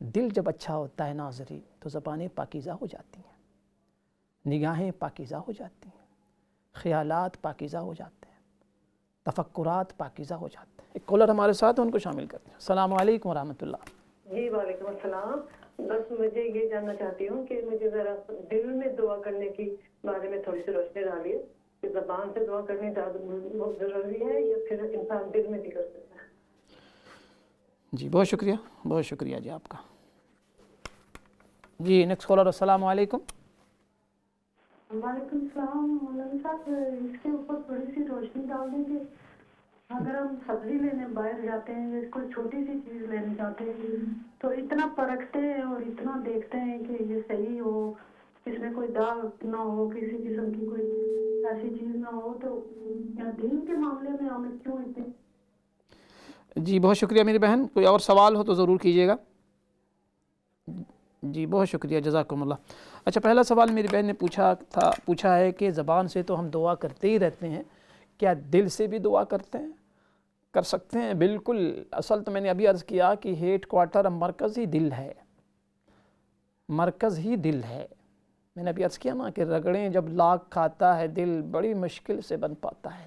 دل جب اچھا ہوتا ہے ناظرین تو زبانیں پاکیزہ ہو جاتی ہیں، نگاہیں پاکیزہ ہو جاتی ہیں، خیالات پاکیزہ ہو جاتے ہیں، تفکرات پاکیزہ ہو جاتے ہیں۔ ایک کالر ہمارے ساتھ ہیں، ان کو شامل کرتے ہیں۔ السلام علیکم ورحمۃ اللہ۔ جی وعلیکم السلام۔ بس مجھے یہ جاننا چاہتی ہوں کہ مجھے ذرا دل میں دعا کرنے کی بارے میں تھوڑی سی روشنی ڈالیے کہ زبان سے دعا کرنی زیادہ بہت ضروری ہے یا پھر انسان دل میں بھی کر سکتا ہے؟ جی بہت شکریہ، بہت شکریہ جی آپ کا۔ جی نیکسٹ کالر، السلام علیکم۔ وعلیکم السلام۔ مولانا صاحب اس کے اوپر تھوڑی سی روشنی ڈال دیں کہ اگر ہم سبزی لینے باہر جاتے ہیں یا کوئی چھوٹی سی چیز لینے جاتے ہیں تو اتنا پرکھتے ہیں اور اتنا دیکھتے ہیں کہ یہ صحیح ہو، اس میں کوئی داغ نہ ہو، کسی قسم کی کوئی ایسی چیز نہ ہو، تو کیا دین کے معاملے میں ہمیں کیوں اتنے؟ جی بہت شکریہ میری بہن، کوئی اور سوال ہو تو ضرور کیجیے گا۔ جی بہت شکریہ، جزاکم اللہ۔ اچھا، پہلا سوال میری بہن نے پوچھا ہے کہ زبان سے تو ہم دعا کرتے ہی رہتے ہیں، کیا دل سے بھی دعا کرتے ہیں؟ کر سکتے ہیں، بالکل۔ اصل تو میں نے ابھی عرض کیا کہ ہیڈ کوارٹر مرکز ہی دل ہے، مرکز ہی دل ہے۔ میں نے ابھی عرض کیا نا کہ رگڑیں جب لاگ کھاتا ہے دل، بڑی مشکل سے بن پاتا ہے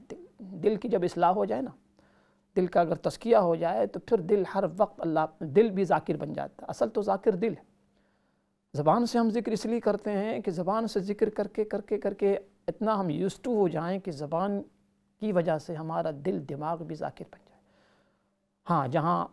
دل کی جب اصلاح ہو جائے نا، دل کا اگر تزکیہ ہو جائے تو پھر دل ہر وقت دل بھی ذاکر بن جاتا ہے۔ اصل تو ذاکر دل ہے۔ زبان سے ہم ذکر اس لیے کرتے ہیں کہ زبان سے ذکر کر کے اتنا ہم یوزڈ ٹو ہو جائیں کہ زبان کی وجہ سے ہمارا دل دماغ بھی ذاکر بن جائے۔ ہاں، جہاں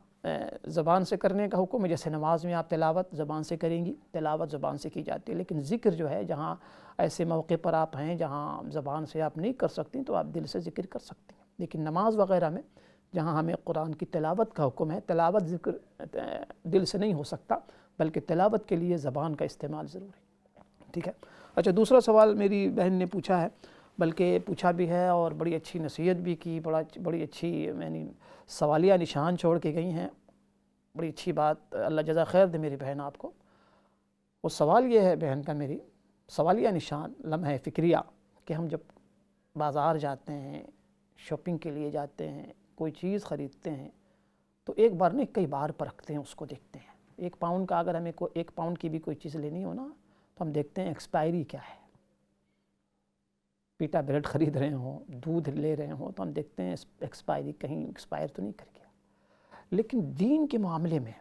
زبان سے کرنے کا حکم ہے، جیسے نماز میں آپ تلاوت زبان سے کریں گی، تلاوت زبان سے کی جاتی ہے، لیکن ذکر جو ہے جہاں ایسے موقع پر آپ ہیں جہاں زبان سے آپ نہیں کر سکتی تو آپ دل سے ذکر کر سکتی ہیں۔ لیکن نماز وغیرہ میں جہاں ہمیں قرآن کی تلاوت کا حکم ہے، تلاوت ذکر دل سے نہیں ہو سکتا، بلکہ تلاوت کے لیے زبان کا استعمال ضروری ہے۔ ٹھیک ہے۔ اچھا، دوسرا سوال میری بہن نے پوچھا ہے، بلکہ پوچھا بھی ہے اور بڑی اچھی نصیحت بھی کی، بڑی اچھی یعنی سوالیہ نشان چھوڑ کے گئی ہیں۔ بڑی اچھی بات، اللہ جزا خیر دے میری بہن آپ کو۔ وہ سوال یہ ہے بہن کا، میری سوالیہ نشان لمحہ فکریہ، کہ ہم جب بازار جاتے ہیں، شاپنگ کے لیے جاتے ہیں، کوئی چیز خریدتے ہیں تو ایک بار نہیں کئی بار پرکھتے ہیں، اس کو دیکھتے ہیں۔ 1 پاؤنڈ کا اگر ہمیں 1 پاؤنڈ کی بھی کوئی چیز لینی ہو نا تو ہم دیکھتے ہیں ایکسپائری کیا ہے۔ پیٹا بریڈ خرید رہے ہوں، دودھ لے رہے ہوں تو ہم دیکھتے ہیں ایکسپائری کہیں ایکسپائر تو نہیں کر گیا۔ لیکن دین کے معاملے میں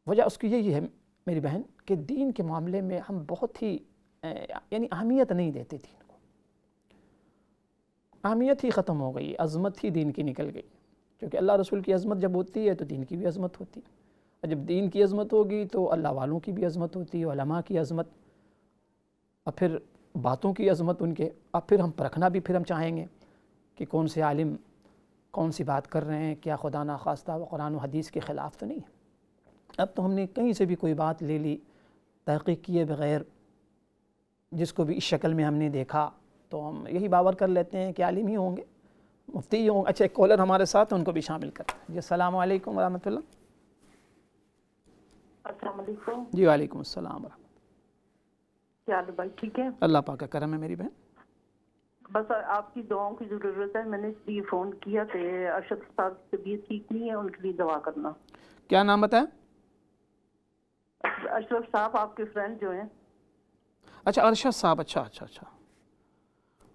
وجہ اس کی یہی ہے میری بہن کہ دین کے معاملے میں ہم بہت ہی یعنی اہمیت نہیں دیتے دین کو، اہمیت ہی ختم ہو گئی، عظمت ہی دین کی نکل گئی۔ کیونکہ اللہ رسول کی عظمت جب ہوتی ہے تو دین کی بھی عظمت ہوتی ہے، اور جب دین کی عظمت ہوگی تو اللہ والوں کی بھی عظمت ہوتی ہے، علماء کی عظمت، اور پھر باتوں کی عظمت ان کے، اور پھر ہم پرکھنا بھی پھر ہم چاہیں گے کہ کون سے عالم کون سی بات کر رہے ہیں، کیا خدا ناخواستہ وہ قرآن و حدیث کے خلاف تو نہیں ہے۔ اب تو ہم نے کہیں سے بھی کوئی بات لے لی تحقیق کیے بغیر، جس کو بھی اس شکل میں ہم نے دیکھا تو ہم یہی باور کر لیتے ہیں کہ عالم ہی ہوں گے، مفتی ہی ہوں گے۔ اچھا، ایک کالر ہمارے ساتھ ہیں، ان کو بھی شامل کرتے ہیں۔ جی السلام علیکم ورحمۃ اللہ۔ السلام علیکم۔ جی وعلیکم السلام ورحمۃ اللہ۔ کیا حال بھائی، ٹھیک ہے؟ اللہ پاک کا کرم ہے میری بہن۔ بس آپ کی دعاؤں کی ضرورت ہے، میں نے اس لیے فون کیا کہ ارشد صاحب کی طبیعت ٹھیک نہیں ہے، ان کے لیے دعا کرنا۔ کیا نام بتایا؟ اشرف صاحب آپ کے فرینڈ جو ہیں۔ اچھا ارشد صاحب، اچھا اچھا اچھا،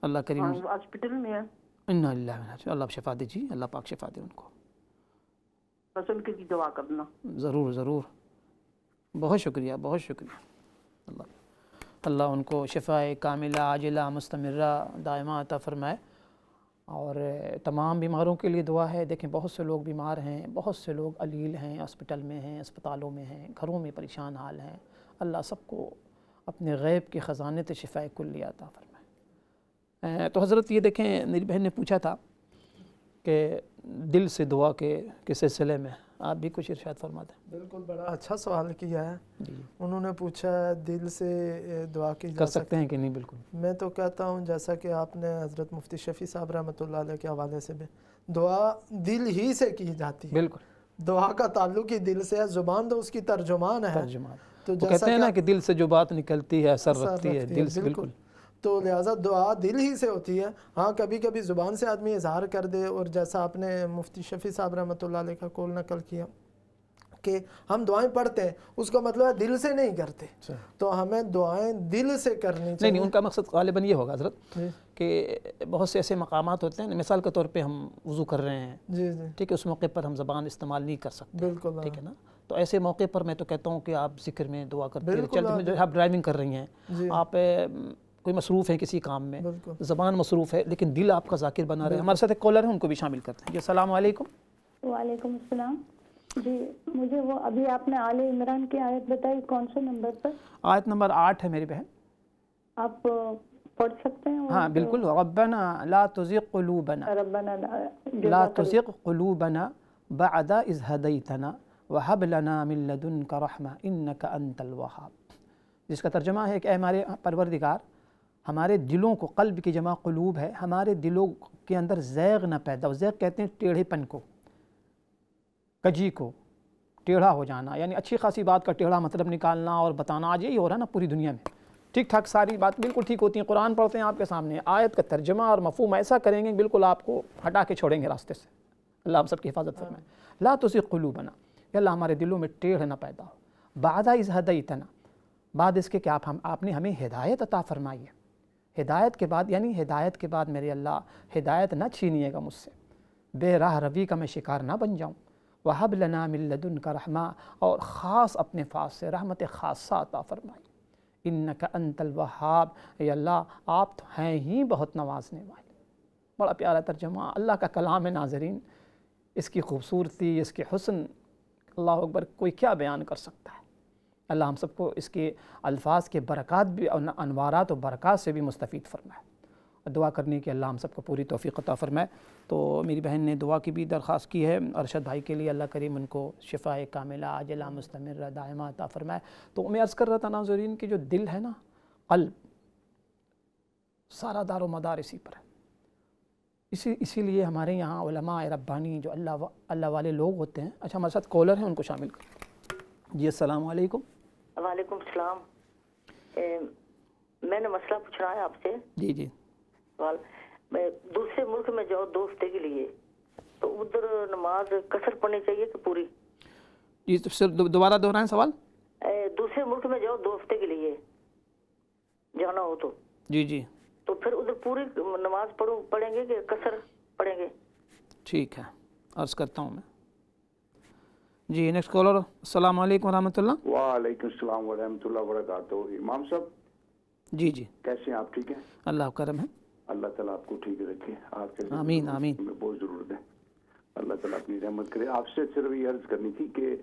اللہ کریم، ہاسپٹل میں ہیں۔ انا للہ و انا الیہ راجعون، اللہ شفا دے جی، اللہ پاک شفا دے ان کو۔ بس ان کے لیے دعا کرنا۔ ضرور ضرور، بہت شکریہ بہت شکریہ۔ اللہ ان کو شفائے کاملہ عاجلہ مستمرہ دائمہ عطا فرمائے، اور تمام بیماروں کے لیے دعا ہے۔ دیکھیں بہت سے لوگ بیمار ہیں، بہت سے لوگ علیل ہیں، ہاسپٹل میں ہیں، اسپتالوں میں ہیں، گھروں میں پریشان حال ہیں۔ اللہ سب کو اپنے غیب کے خزانے سے شفائے کلیہ عطا فرمائے۔ تو حضرت یہ دیکھیں میری بہن نے پوچھا تھا کہ دل سے دعا کے سلسلے میں آپ بھی کچھ ارشاد فرما دیں۔ بالکل، بڑا اچھا سوال کیا ہے۔ جی، انہوں نے پوچھا ہے دل سے دعا کی کر جا سکتے ہیں کہ نہیں؟ بالکل، میں تو کہتا ہوں جیسا کہ آپ نے حضرت مفتی شفیع صاحب رحمۃ اللہ علیہ کے حوالے سے بھی، دعا دل ہی سے کی جاتی ہے۔ بالکل، دعا کا تعلق ہی دل سے ہے، زبان تو اس کی ترجمان ہے۔ ترجمان، تو وہ کہتے ہیں نا کہ دل سے جو بات نکلتی ہے اثر رکھتی ہے، دل سے۔ بالکل، تو لہٰذا دعا دل ہی سے ہوتی ہے۔ ہاں کبھی کبھی زبان سے آدمی اظہار کر دے، اور جیسا آپ نے مفتی شفیع صاحب رحمۃ اللہ علیہ کا قول نقل کیا کہ ہم دعائیں پڑھتے ہیں اس کا مطلب ہے دل سے نہیں کرتے، تو ہمیں دعائیں دل سے کرنی چاہیے۔ نہیں، ان کا مقصد غالباً یہ ہوگا حضرت جی کہ بہت سے ایسے مقامات ہوتے ہیں، مثال کے طور پہ ہم وضو کر رہے ہیں، جی جی ٹھیک ہے، اس موقع پر ہم زبان استعمال نہیں کر سکتے، بالکل ٹھیک ہے نا، تو ایسے موقع پر میں تو کہتا ہوں کہ آپ ذکر میں دعا کرتے ہیں، بالکل چلتے میں آپ ڈرائیونگ کر رہی ہیں، جی آپ کوئی مصروف ہیں کسی کام میں، بالکل زبان مصروف ہے لیکن دل آپ کا ذاکر بنا رہے۔ ہمارے ساتھ ایک کالر ہے، ان کو بھی شامل کرتے ہیں۔ جی السلام علیکم۔ وعلیکم السلام جی، مجھے وہ ابھی آپ نے آل عمران کی آیت بتائی، کون سے نمبر پر؟ آیت نمبر 8 ہے میری بہن، آپ پڑھ سکتے ہیں؟ ہاں بالکل۔ ربنا لا تزغ قلوبنا ربنا لا تزغ قلوبنا بعد إذ هديتنا وهب لنا من لدنك رحمة إنك أنت الوهاب، جس کا ترجمہ ہے کہ اے ہمارے پروردگار، ہمارے دلوں کو، قلب کی جمع قلوب ہے، ہمارے دلوں کے اندر زیغ نہ پیدا ہو۔ زیغ کہتے ہیں ٹیڑھے پن کو، کجی کو، ٹیڑھا ہو جانا، یعنی اچھی خاصی بات کا ٹیڑھا مطلب نکالنا اور بتانا۔ آج یہی ہو رہا ہے نا پوری دنیا میں، ٹھیک ٹھاک ساری بات بالکل ٹھیک ہوتی ہیں، قرآن پڑھتے ہیں آپ کے سامنے، آیت کا ترجمہ اور مفہوم ایسا کریں گے بالکل آپ کو ہٹا کے چھوڑیں گے راستے سے۔ اللہ ہم سب کی حفاظت فرمائے۔ لا تزغ قلوبنا، یا اللہ ہمارے دلوں میں ٹیڑھ نہ پیدا ہو، بعد اذ ہدیتنا، بعد اس کے کہ آپ نے ہمیں ہدایت عطا فرمائی ہے۔ ہدایت کے بعد یعنی ہدایت کے بعد میرے اللہ ہدایت نہ چھینیے گا مجھ سے، بے راہ روی کا میں شکار نہ بن جاؤں۔ وَهَبْ لَنَا مِن لَدُنْكَ رَحْمَةً، اور خاص اپنے پاس سے رحمت خاصہ عطا فرمائی۔ إِنَّكَ أَنْتَ الْوَهَّابُ، اے اللہ آپ تو ہیں ہی بہت نوازنے والے۔ بڑا پیارا ترجمہ، اللہ کا کلام ہے ناظرین، اس کی خوبصورتی، اس کے حسن، اللہ اکبر، کوئی کیا بیان کر سکتا ہے۔ اللہ ہم سب کو اس کے الفاظ کے برکات بھی، انوارات و برکات سے بھی مستفید فرمائے۔ دعا کرنے کی اللہ ہم سب کو پوری توفیق عطا فرمائے۔ تو میری بہن نے دعا کی بھی درخواست کی ہے ارشد بھائی کے لیے، اللہ کریم ان کو شفاء کاملہ عاجلہ مستمرہ دائمہ عطا فرمائے۔ تو میں عرض کر رہا تھا ناظرین کہ جو دل ہے نا، قلب، سارا دار و مدار اسی پر ہے۔ اسی لیے ہمارے یہاں علماء ربانی جو اللہ والے لوگ ہوتے ہیں۔ اچھا ہمارے ساتھ کالر ہیں، ان کو شامل کریں۔ جی السلام علیکم۔ وعلیکم السلام۔ میں نے مسئلہ پوچھنا ہے آپ سے۔ جی جی۔ میں دوسرے ملک میں جاؤ 2 ہفتے کے لیے، تو ادھر نماز قصر پڑھنی چاہیے کہ پوری؟ جی تو دوبارہ دہرائیں سوال۔ دوسرے ملک میں جاؤ 2 ہفتے کے لیے جانا ہو تو جی جی، تو پھر ادھر پوری نماز پڑھیں گے کہ قصر پڑھیں گے؟ ٹھیک ہے، عرض کرتا ہوں میں۔ جی نیکسٹ کالر۔ السلام علیکم ورحمۃ اللہ۔ وعلیکم السلام ورحمۃ اللہ وبرکاتہ۔ امام صاحب جی جی، کیسے ہیں آپ؟ ٹھیک ہیں، اللہ کرم ہے۔ اللہ تعالیٰ آپ کو ٹھیک رکھے، آپ کے آمین آمین۔ میں بہت ضرورت ہے، اللہ تعالیٰ اپنی رحمت کرے۔ آپ سے صرف یہ عرض کرنی تھی کہ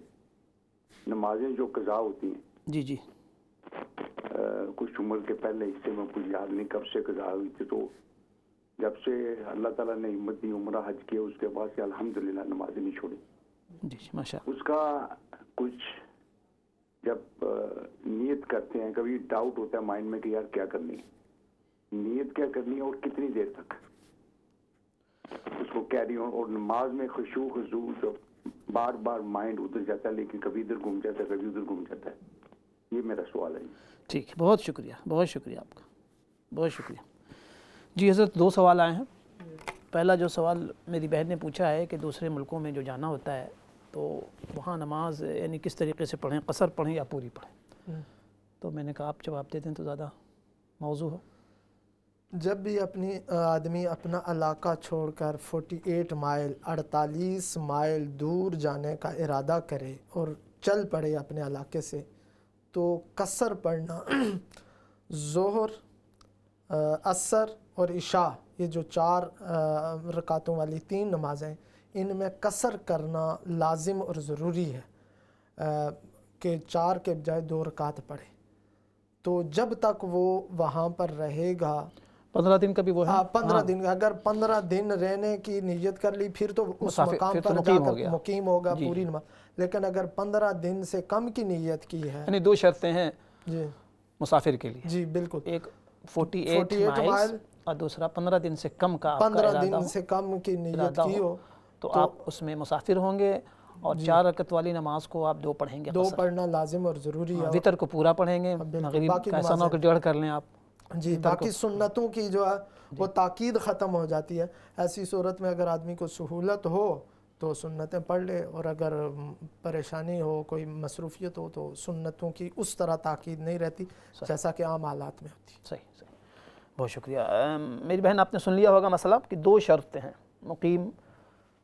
نمازیں جو قضا ہوتی ہیں، جی جی، کچھ عمر کے پہلے حصے میں کچھ یاد نہیں کب سے قضا ہوئی تھی، تو جب سے اللہ تعالیٰ نے ہمت دی عمرہ حج کیا اس کے بعد سے الحمدللہ نمازیں نہیں چھوڑی۔ جی ماشاء اللہ۔ اس کا کچھ جب نیت کرتے ہیں، کبھی ڈاؤٹ ہوتا ہے مائنڈ میں کہ یار کیا کرنی ہے، نیت کیا کرنی ہے اور کتنی دیر تک اس کو کیری آن، اور نماز میں خشوع خضوع جب بار بار مائنڈ ادھر جاتا ہے لیکن کبھی ادھر گھوم جاتا ہے کبھی ادھر گھوم جاتا ہے۔ یہ میرا سوال ہے۔ ٹھیک ہے، بہت شکریہ، بہت شکریہ آپ کا، بہت شکریہ۔ جی حضرت 2 سوال آئے ہیں۔ پہلا جو سوال میری بہن نے پوچھا ہے کہ دوسرے ملکوں میں جو جانا ہوتا ہے تو وہاں نماز یعنی کس طریقے سے پڑھیں، قصر پڑھیں یا پوری پڑھیں؟ تو میں نے کہا آپ جواب دے دیں تو زیادہ موضوع ہو۔ جب بھی آدمی اپنا علاقہ چھوڑ کر 48 مائل 48 مائل دور جانے کا ارادہ کرے اور چل پڑے اپنے علاقے سے، تو قصر پڑھنا ظہر، عصر اور عشاء، یہ جو 4 رکعتوں والی 3 نمازیں، ان میں قصر کرنا لازم اور ضروری ہے کہ 4 کے بجائے 2 رکعت پڑھے۔ تو جب تک وہ وہاں پر رہے گا 15 دن کا بھی وہ ہے، 15 دن، اگر 15 دن رہنے کی نیت کر لی پھر تو اس مقام پر جا کر مقیم ہوگا پوری نماز، لیکن اگر 15 دن سے کم کی نیت کی ہے، یعنی 2 شرطیں ہیں جی مسافر کے لیے، جی بالکل، ایک 48 مائل اور دوسرا 15 دن سے کم کا آپ کا 15 ارادہ دن سے کم کی نیت کی ہو تو آپ اس میں مسافر ہوں گے، اور 4 رکعت والی نماز کو آپ 2 پڑھیں گے، 2 پڑھنا لازم اور ضروری ہے۔ وتر کو پورا پڑھیں گے، مغرب کا ایسا نہ ہو کہ 1.5 کر لیں آپ۔ جی، باقی سنتوں کی جو ہے وہ تاکید ختم ہو جاتی ہے۔ ایسی صورت میں اگر آدمی کو سہولت ہو تو سنتیں پڑھ لے، اور اگر پریشانی ہو، کوئی مصروفیت ہو، تو سنتوں کی اس طرح تاکید نہیں رہتی جیسا کہ عام حالات میں ہوتی. صحیح صحیح، بہت شکریہ. میری بہن آپ نے سن لیا ہوگا مسئلہ کہ 2 شرطیں ہیں مقیم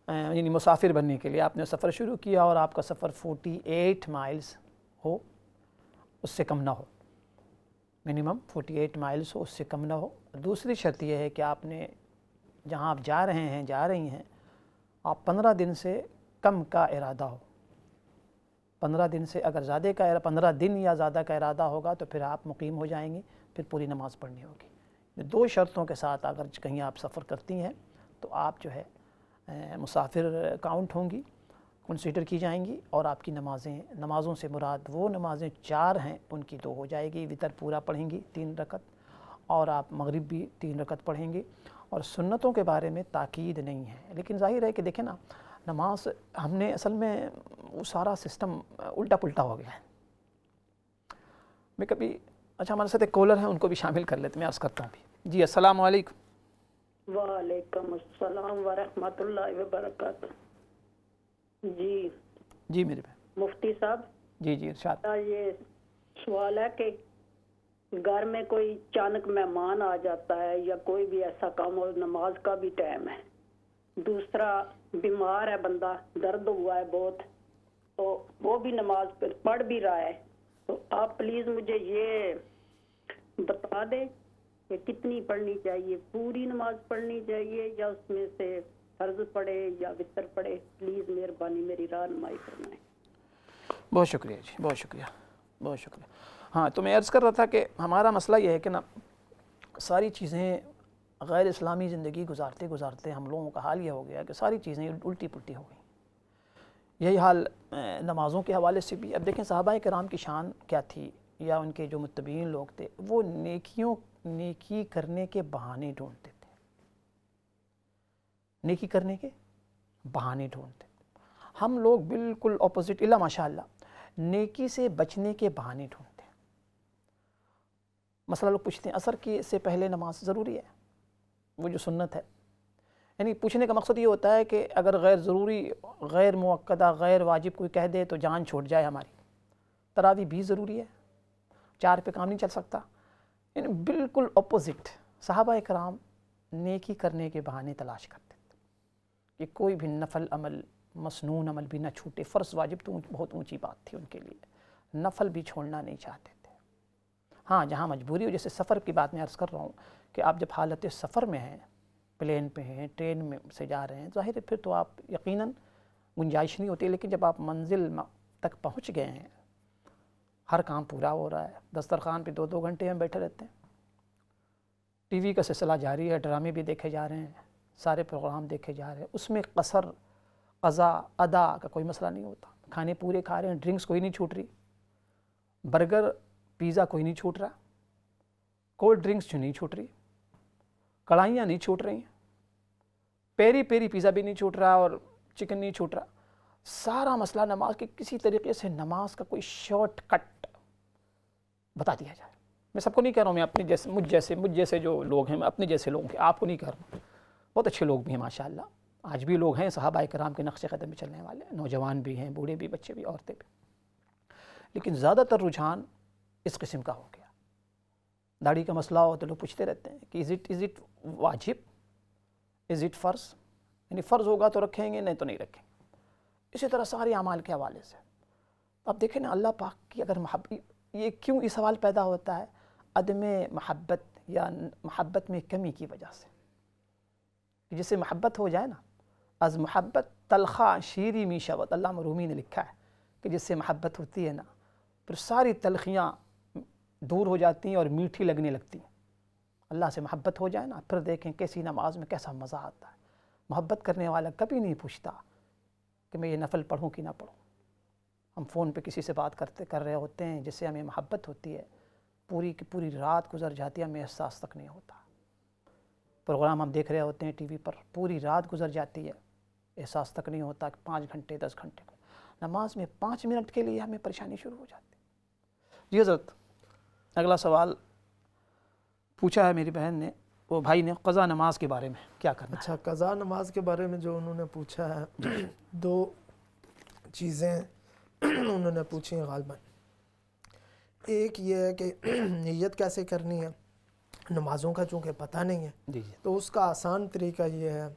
یعنی مسافر بننے کے لیے. آپ نے سفر شروع کیا اور آپ کا سفر 48 مائلز ہو، اس سے کم نہ ہو، منیمم 48 مائلز ہو، اس سے کم نہ ہو. دوسری شرط یہ ہے کہ آپ نے جہاں آپ جا رہے ہیں، جا رہی ہیں، آپ 15 دن سے کم کا ارادہ ہو. 15 دن سے اگر زیادہ کا 15 دن یا زیادہ کا ارادہ ہوگا تو پھر آپ مقیم ہو جائیں گی، پھر پوری نماز پڑھنی ہوگی. 2 شرطوں کے ساتھ اگر کہیں آپ سفر کرتی ہیں تو آپ جو ہے مسافر کاؤنٹ ہوں گی، کنسیڈر کی جائیں گی، اور آپ کی نمازوں سے مراد وہ نمازیں 4 ہیں ان کی 2 ہو جائے گی. وتر پورا پڑھیں گی 3 رکعت، اور آپ مغرب بھی 3 رکعت پڑھیں گی. اور سنتوں کے بارے میں تاکید نہیں ہے، لیکن ظاہر ہے کہ دیکھیں نا، نماز ہم نے اصل میں وہ سارا سسٹم الٹا پلٹا ہو گیا ہے. میں کبھی ہمارے ساتھ ایک کالر ہیں، ان کو بھی شامل کر لیتے، میں عرض کرتا ہوں بھی. جی السلام علیکم. وعلیکم السلام ورحمۃ اللہ وبرکاتہ. جی میرے بھائی. مفتی صاحب، جی ارشاد. یہ سوال ہے کہ گھر میں کوئی اچانک مہمان آ جاتا ہے یا کوئی بھی ایسا کام ہو، نماز کا بھی ٹائم ہے، دوسرا بیمار ہے بندہ، درد ہوا ہے بہت، تو وہ بھی نماز پڑھ بھی رہا ہے، تو آپ پلیز مجھے یہ بتا دیں کہ کتنی پڑھنی چاہیے، پوری نماز پڑھنی چاہیے یا اس میں سے فرض پڑھے یا وتر پڑھے؟ پلیز مہربانی میری رہنمائی کرنا ہے. بہت شکریہ جی، بہت شکریہ، بہت شکریہ. ہاں تو میں عرض کر رہا تھا کہ ہمارا مسئلہ یہ ہے کہ نا، ساری چیزیں غیر اسلامی زندگی گزارتے گزارتے ہم لوگوں کا حال یہ ہو گیا کہ ساری چیزیں الٹی پلٹی ہو گئیں. یہی حال نمازوں کے حوالے سے بھی. اب دیکھیں صحابہ کرام کی شان کیا تھی، یا ان کے جو متبعین لوگ تھے، وہ نیکی کرنے کے بہانے ڈھونڈتے تھے، نیکی کرنے کے بہانے ڈھونڈتے تھے. ہم لوگ بالکل اپوزٹ، الا ماشاء اللہ، نیکی سے بچنے کے بہانے ڈھونڈتے ہیں. مسئلہ لوگ پوچھتے ہیں عصر کی سے پہلے نماز ضروری ہے، وہ جو سنت ہے. یعنی پوچھنے کا مقصد یہ ہوتا ہے کہ اگر غیر ضروری، غیر مؤکدہ، غیر واجب کوئی کہہ دے تو جان چھوٹ جائے ہماری. تراویح بھی ضروری ہے، 4 پہ کام نہیں چل سکتا. یعنی بالکل اپوزٹ. صحابہ کرام نیکی کرنے کے بہانے تلاش کرتے تھے کہ کوئی بھی نفل عمل، مسنون عمل بھی نہ چھوٹے. فرض واجب تو بہت اونچی بات تھی ان کے لیے، نفل بھی چھوڑنا نہیں چاہتے تھے. ہاں جہاں مجبوری ہو، جیسے سفر کی بات میں عرض کر رہا ہوں کہ آپ جب حالت سفر میں ہیں، پلین پہ ہیں، ٹرین میں سے جا رہے ہیں، ظاہر ہے پھر تو آپ یقیناً گنجائش نہیں ہوتی. لیکن جب آپ منزل تک پہنچ گئے ہیں، ہر کام پورا ہو رہا ہے، دسترخوان پہ 2 گھنٹے ہم بیٹھے رہتے ہیں، ٹی وی کا سلسلہ جاری ہے، ڈرامے بھی دیکھے جا رہے ہیں، سارے پروگرام دیکھے جا رہے ہیں، اس میں قصر، قضا، ادا کا کوئی مسئلہ نہیں ہوتا. کھانے پورے کھا رہے ہیں، ڈرنکس کوئی نہیں چھوٹ رہی، برگر پیزا کوئی نہیں چھوٹ رہا، کولڈ ڈرنکس جو نہیں چھوٹ رہی، کڑھائیاں نہیں چھوٹ رہی ہیں، پیری پیری پیزا بھی نہیں چھوٹ رہا، اور چکن نہیں چھوٹ رہا. سارا مسئلہ نماز کے کسی طریقے سے نماز کا کوئی شارٹ کٹ بتا دیا جائے. میں سب کو نہیں کہہ رہا ہوں، میں اپنے جیسے مجھ جیسے جو لوگ ہیں، میں اپنے جیسے لوگوں کے، آپ کو نہیں کہہ رہا ہوں، بہت اچھے لوگ بھی ہیں ماشاءاللہ، آج بھی لوگ ہیں صحابہ کرام کے نقش قدم میں چلنے والے، نوجوان بھی ہیں، بوڑھے بھی، بچے بھی، عورتیں بھی. لیکن زیادہ تر رجحان اس قسم کا ہو گیا. داڑھی کا مسئلہ ہو تو لوگ پوچھتے رہتے ہیں کہ از اٹ واجب، از اٹ فرض، یعنی فرض ہوگا تو رکھیں گے، نہیں تو نہیں رکھیں گے. اسی طرح سارے اعمال کے حوالے سے. اب دیکھیں نا، اللہ پاک کی اگر یہ کیوں یہ سوال پیدا ہوتا ہے؟ عدم محبت یا محبت میں کمی کی وجہ سے. جس سے محبت ہو جائے نا، از محبت تلخا شیری می شود، علامہ رومی نے لکھا ہے کہ جس سے محبت ہوتی ہے نا، پھر ساری تلخیاں دور ہو جاتی ہیں اور میٹھی لگنے لگتی ہیں. اللہ سے محبت ہو جائے نا، پھر دیکھیں کیسی نماز میں کیسا مزہ آتا ہے. محبت کرنے والا کبھی نہیں پوچھتا کہ میں یہ نفل پڑھوں کہ نہ پڑھوں. ہم فون پہ کسی سے بات کر رہے ہوتے ہیں جس سے ہمیں محبت ہوتی ہے، پوری کی پوری رات گزر جاتی ہے، ہمیں احساس تک نہیں ہوتا. پروگرام ہم دیکھ رہے ہوتے ہیں ٹی وی پر، پوری رات گزر جاتی ہے، احساس تک نہیں ہوتا کہ 5 گھنٹے 10 گھنٹے کو. نماز میں 5 منٹ کے لیے ہمیں پریشانی شروع ہو جاتی ہے. جی حضرت، اگلا سوال پوچھا ہے میری بہن نے وہ بھائی نے قضا نماز کے بارے میں کیا کرنا ہے؟ اچھا، قضا نماز کے بارے میں جو انہوں نے پوچھا ہے، دو چیزیں انہوں نے پوچھی ہیں غالباً۔ ایک یہ ہے کہ نیت کیسے کرنی ہے، نمازوں کا چونکہ پتہ نہیں ہے جی جی تو اس کا آسان طریقہ یہ ہے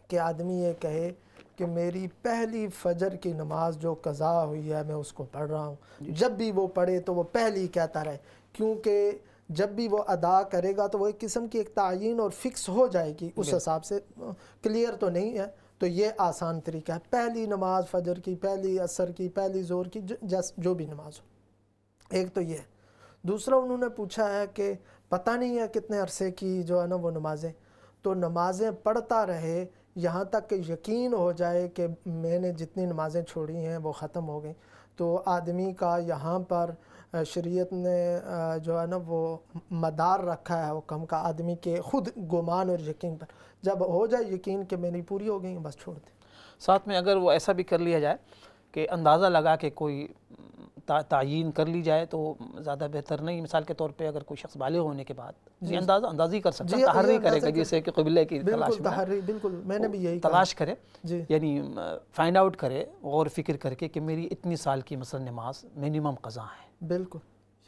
کہ آدمی یہ کہے کہ میری پہلی فجر کی نماز جو قضا ہوئی ہے میں اس کو پڑھ رہا ہوں۔ جب بھی وہ پڑھے تو وہ پہلی کہتا رہے، کیونکہ جب بھی وہ ادا کرے گا تو وہ ایک قسم کی ایک تعین اور فکس ہو جائے گی، اس حساب سے کلیئر تو نہیں ہے۔ تو یہ آسان طریقہ ہے، پہلی نماز فجر کی، پہلی عصر کی، پہلی ظہر کی، جو بھی نماز ہو۔ ایک تو یہ ہے۔ دوسرا انہوں نے پوچھا ہے کہ پتہ نہیں ہے کتنے عرصے کی جو ہے نا وہ نمازیں، تو نمازیں پڑھتا رہے یہاں تک کہ یقین ہو جائے کہ میں نے جتنی نمازیں چھوڑی ہیں وہ ختم ہو گئیں۔ تو آدمی کا یہاں پر شریعت نے جو ہے نا وہ مدار رکھا ہے حکم کا آدمی کے خود گمان اور یقین پر، جب ہو جائے یقین کہ میری پوری ہو گئی بس چھوڑ دیں۔ ساتھ میں اگر وہ ایسا بھی کر لیا جائے کہ اندازہ لگا کے کوئی تعیین کر لی جائے تو زیادہ بہتر نہیں؟ مثال کے طور پہ اگر کوئی شخص بالغ ہونے کے بعد یہ اندازی کر سکتا ہے، تحری کرے گا، جیسے کہ قبلے کی تلاش بالکل تحری، بالکل میں نے بھی یہی کہا، تلاش کرے، جی یعنی فائنڈ آؤٹ کرے غور فکر کر کے کہ میری اتنی سال کی مثلا نماز منیمم قضا ہے، بالکل،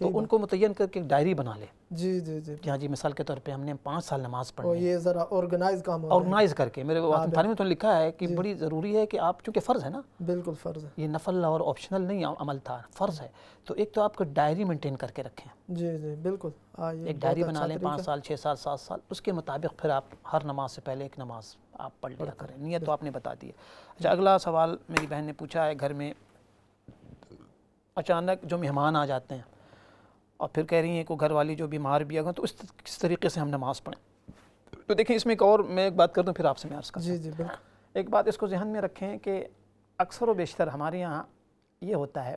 تو ان کو متعین کر کے ایک ڈائری بنا لے جی جی جی، کہ ہاں جی مثال کے طور پہ ہم نے 5 سال نماز اور پڑھی، یہ ذرا آرگنائز کام ہو آرگنائز کر کے۔ میرے وطن تعلیم میں لکھا ہے کہ بڑی ضروری ہے کہ آپ، چونکہ فرض ہے نا، بالکل فرض ہے، یہ نفل اور آپشنل نہیں عمل تھا، فرض ہے، تو ایک تو آپ کو ڈائری مینٹین کر کے رکھیں، جی جی بالکل، ایک ڈائری بنا لیں 5 سال 6 سال 7 سال، اس کے مطابق پھر آپ ہر نماز سے پہلے ایک نماز آپ پڑھ لیا کریں۔ نیت تو آپ نے بتا دی ہے۔ اچھا، اگلا سوال میری بہن نے پوچھا ہے، گھر میں اچانک جو مہمان آ جاتے ہیں اور پھر کہہ رہی ہیں کہ گھر والی جو بیمار بھی آگا تو کس طریقے سے ہم نماز پڑھیں؟ تو دیکھیں اس میں ایک اور میں ایک بات کر دوں پھر آپ سے میں عرض کرتا ہوں۔ جی جی بالکل، ایک بات اس کو ذہن میں رکھیں کہ اکثر و بیشتر ہمارے یہاں یہ ہوتا ہے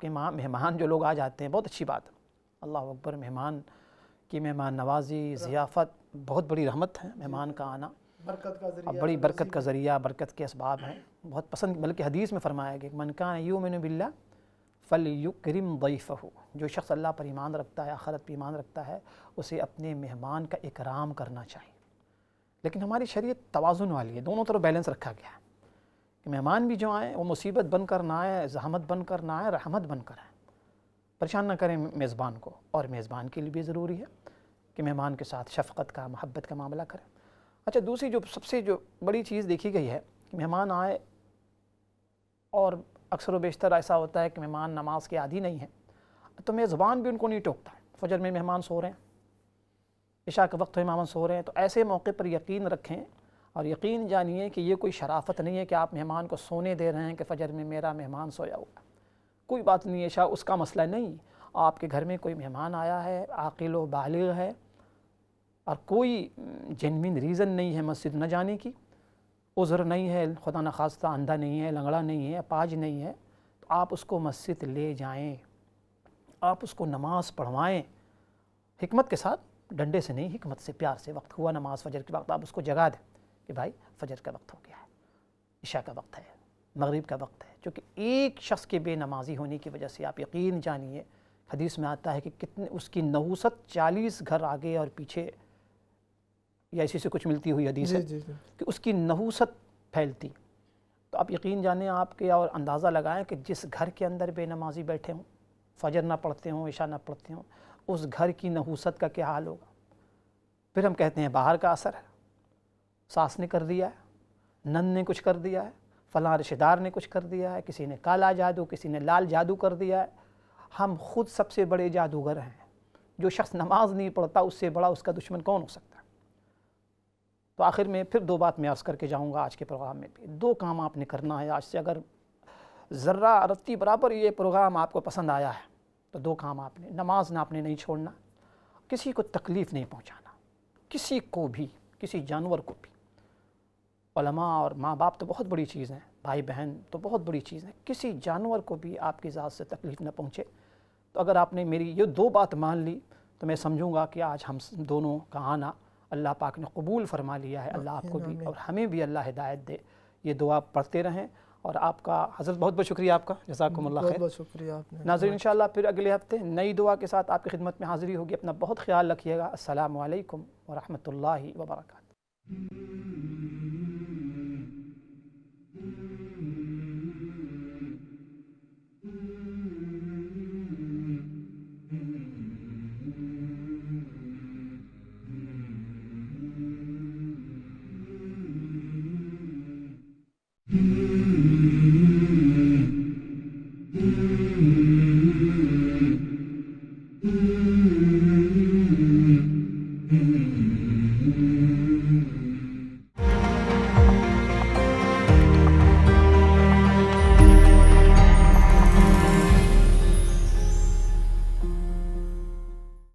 کہ مہمان جو لوگ آ جاتے ہیں، بہت اچھی بات ہے، اللہ اکبر، مہمان کی مہمان نوازی، ضیافت بہت بڑی رحمت ہے، مہمان کا آنا برکت کا ذریعہ، بڑی برکت کا ذریعہ، برکت کے اسباب ہیں، بہت پسند، بلکہ حدیث میں فرمایا گیا کہ من کان یؤمن باللہ فلیکرم ضیفہ، جو شخص اللہ پر ایمان رکھتا ہے، آخرت پر ایمان رکھتا ہے، اسے اپنے مہمان کا اکرام کرنا چاہیے۔ لیکن ہماری شریعت توازن والی ہے، دونوں طرف بیلنس رکھا گیا ہے کہ مہمان بھی جو آئیں وہ مصیبت بن کر نہ آئے، زحمت بن کر نہ آئے، رحمت بن کر آئیں، پریشان نہ کریں میزبان کو، اور میزبان کے لیے بھی ضروری ہے کہ مہمان کے ساتھ شفقت کا، محبت کا معاملہ کریں۔ اچھا، دوسری جو سب سے جو بڑی چیز دیکھی گئی ہے کہ مہمان آئے اور اکثر و بیشتر ایسا ہوتا ہے کہ مہمان نماز کے عادی نہیں ہیں، تو میزبان بھی ان کو نہیں ٹوکتا، فجر میں مہمان سو رہے ہیں، عشاء کے وقت مہمان سو رہے ہیں، تو ایسے موقع پر یقین رکھیں اور یقین جانیے کہ یہ کوئی شرافت نہیں ہے کہ آپ مہمان کو سونے دے رہے ہیں کہ فجر میں میرا مہمان سویا ہوا، کوئی بات نہیں ہے، عشاء اس کا مسئلہ نہیں، آپ کے گھر میں کوئی مہمان آیا ہے، عاقل و بالغ ہے، اور کوئی جینوین ریزن نہیں ہے مسجد نہ جانے کی، عذر نہیں ہے، خدا نخواستہ اندھا نہیں ہے، لنگڑا نہیں ہے، اپاہج نہیں ہے، تو آپ اس کو مسجد لے جائیں، آپ اس کو نماز پڑھوائیں، حکمت کے ساتھ، ڈنڈے سے نہیں، حکمت سے، پیار سے، وقت ہوا نماز فجر کے وقت، آپ اس کو جگا دیں کہ بھائی فجر کا وقت ہو گیا ہے، عشاء کا وقت ہے، مغرب کا وقت ہے، چونکہ ایک شخص کے بے نمازی ہونے کی وجہ سے آپ یقین جانیے، حدیث میں آتا ہے کہ کتنے اس کی نحوست 40 گھر آگے اور پیچھے، یا اسی سے کچھ ملتی ہوئی حدیث ہے کہ اس کی نحوست پھیلتی، تو آپ یقین جانیں آپ کے، اور اندازہ لگائیں کہ جس گھر کے اندر بے نمازی بیٹھے ہوں، فجر نہ پڑھتے ہوں، عشاء نہ پڑھتے ہوں، اس گھر کی نحوست کا کیا حال ہوگا۔ پھر ہم کہتے ہیں باہر کا اثر ہے، ساس نے کر دیا ہے، نند نے کچھ کر دیا ہے، فلاں رشتہ دار نے کچھ کر دیا ہے، کسی نے کالا جادو، کسی نے لال جادو کر دیا ہے، ہم خود سب سے بڑے جادوگر ہیں، جو شخص نماز نہیں پڑھتا اس سے بڑا اس کا دشمن کون ہو سکتا ہے۔ تو آخر میں پھر 2 بات میں عرض کر کے جاؤں گا آج کے پروگرام میں بھی، 2 کام آپ نے کرنا ہے آج سے، اگر ذرہ رتی برابر یہ پروگرام آپ کو پسند آیا ہے تو 2 کام آپ نے، نماز نہ آپ نے نہیں چھوڑنا، کسی کو تکلیف نہیں پہنچانا، کسی کو بھی، کسی جانور کو بھی، علماء اور ماں باپ تو بہت بڑی چیز ہیں، بھائی بہن تو بہت بڑی چیز ہیں، کسی جانور کو بھی آپ کی ذات سے تکلیف نہ پہنچے۔ تو اگر آپ نے میری یہ 2 بات مان لی تو میں سمجھوں گا کہ آج ہم دونوں کا آنا اللہ پاک نے قبول فرما لیا ہے، اللہ آپ کو بھی اور ہمیں بھی اللہ ہدایت دے۔ یہ دعا پڑھتے رہیں اور آپ کا حضرت بہت بہت شکریہ آپ کا، جزاکم اللہ بہت خیر۔ بہت شکریہ آپ نے۔ ناظرین انشاءاللہ پھر اگلے ہفتے نئی دعا کے ساتھ آپ کی خدمت میں حاضری ہوگی، اپنا بہت خیال رکھیے گا۔ السلام علیکم ورحمۃ اللہ وبرکاتہ۔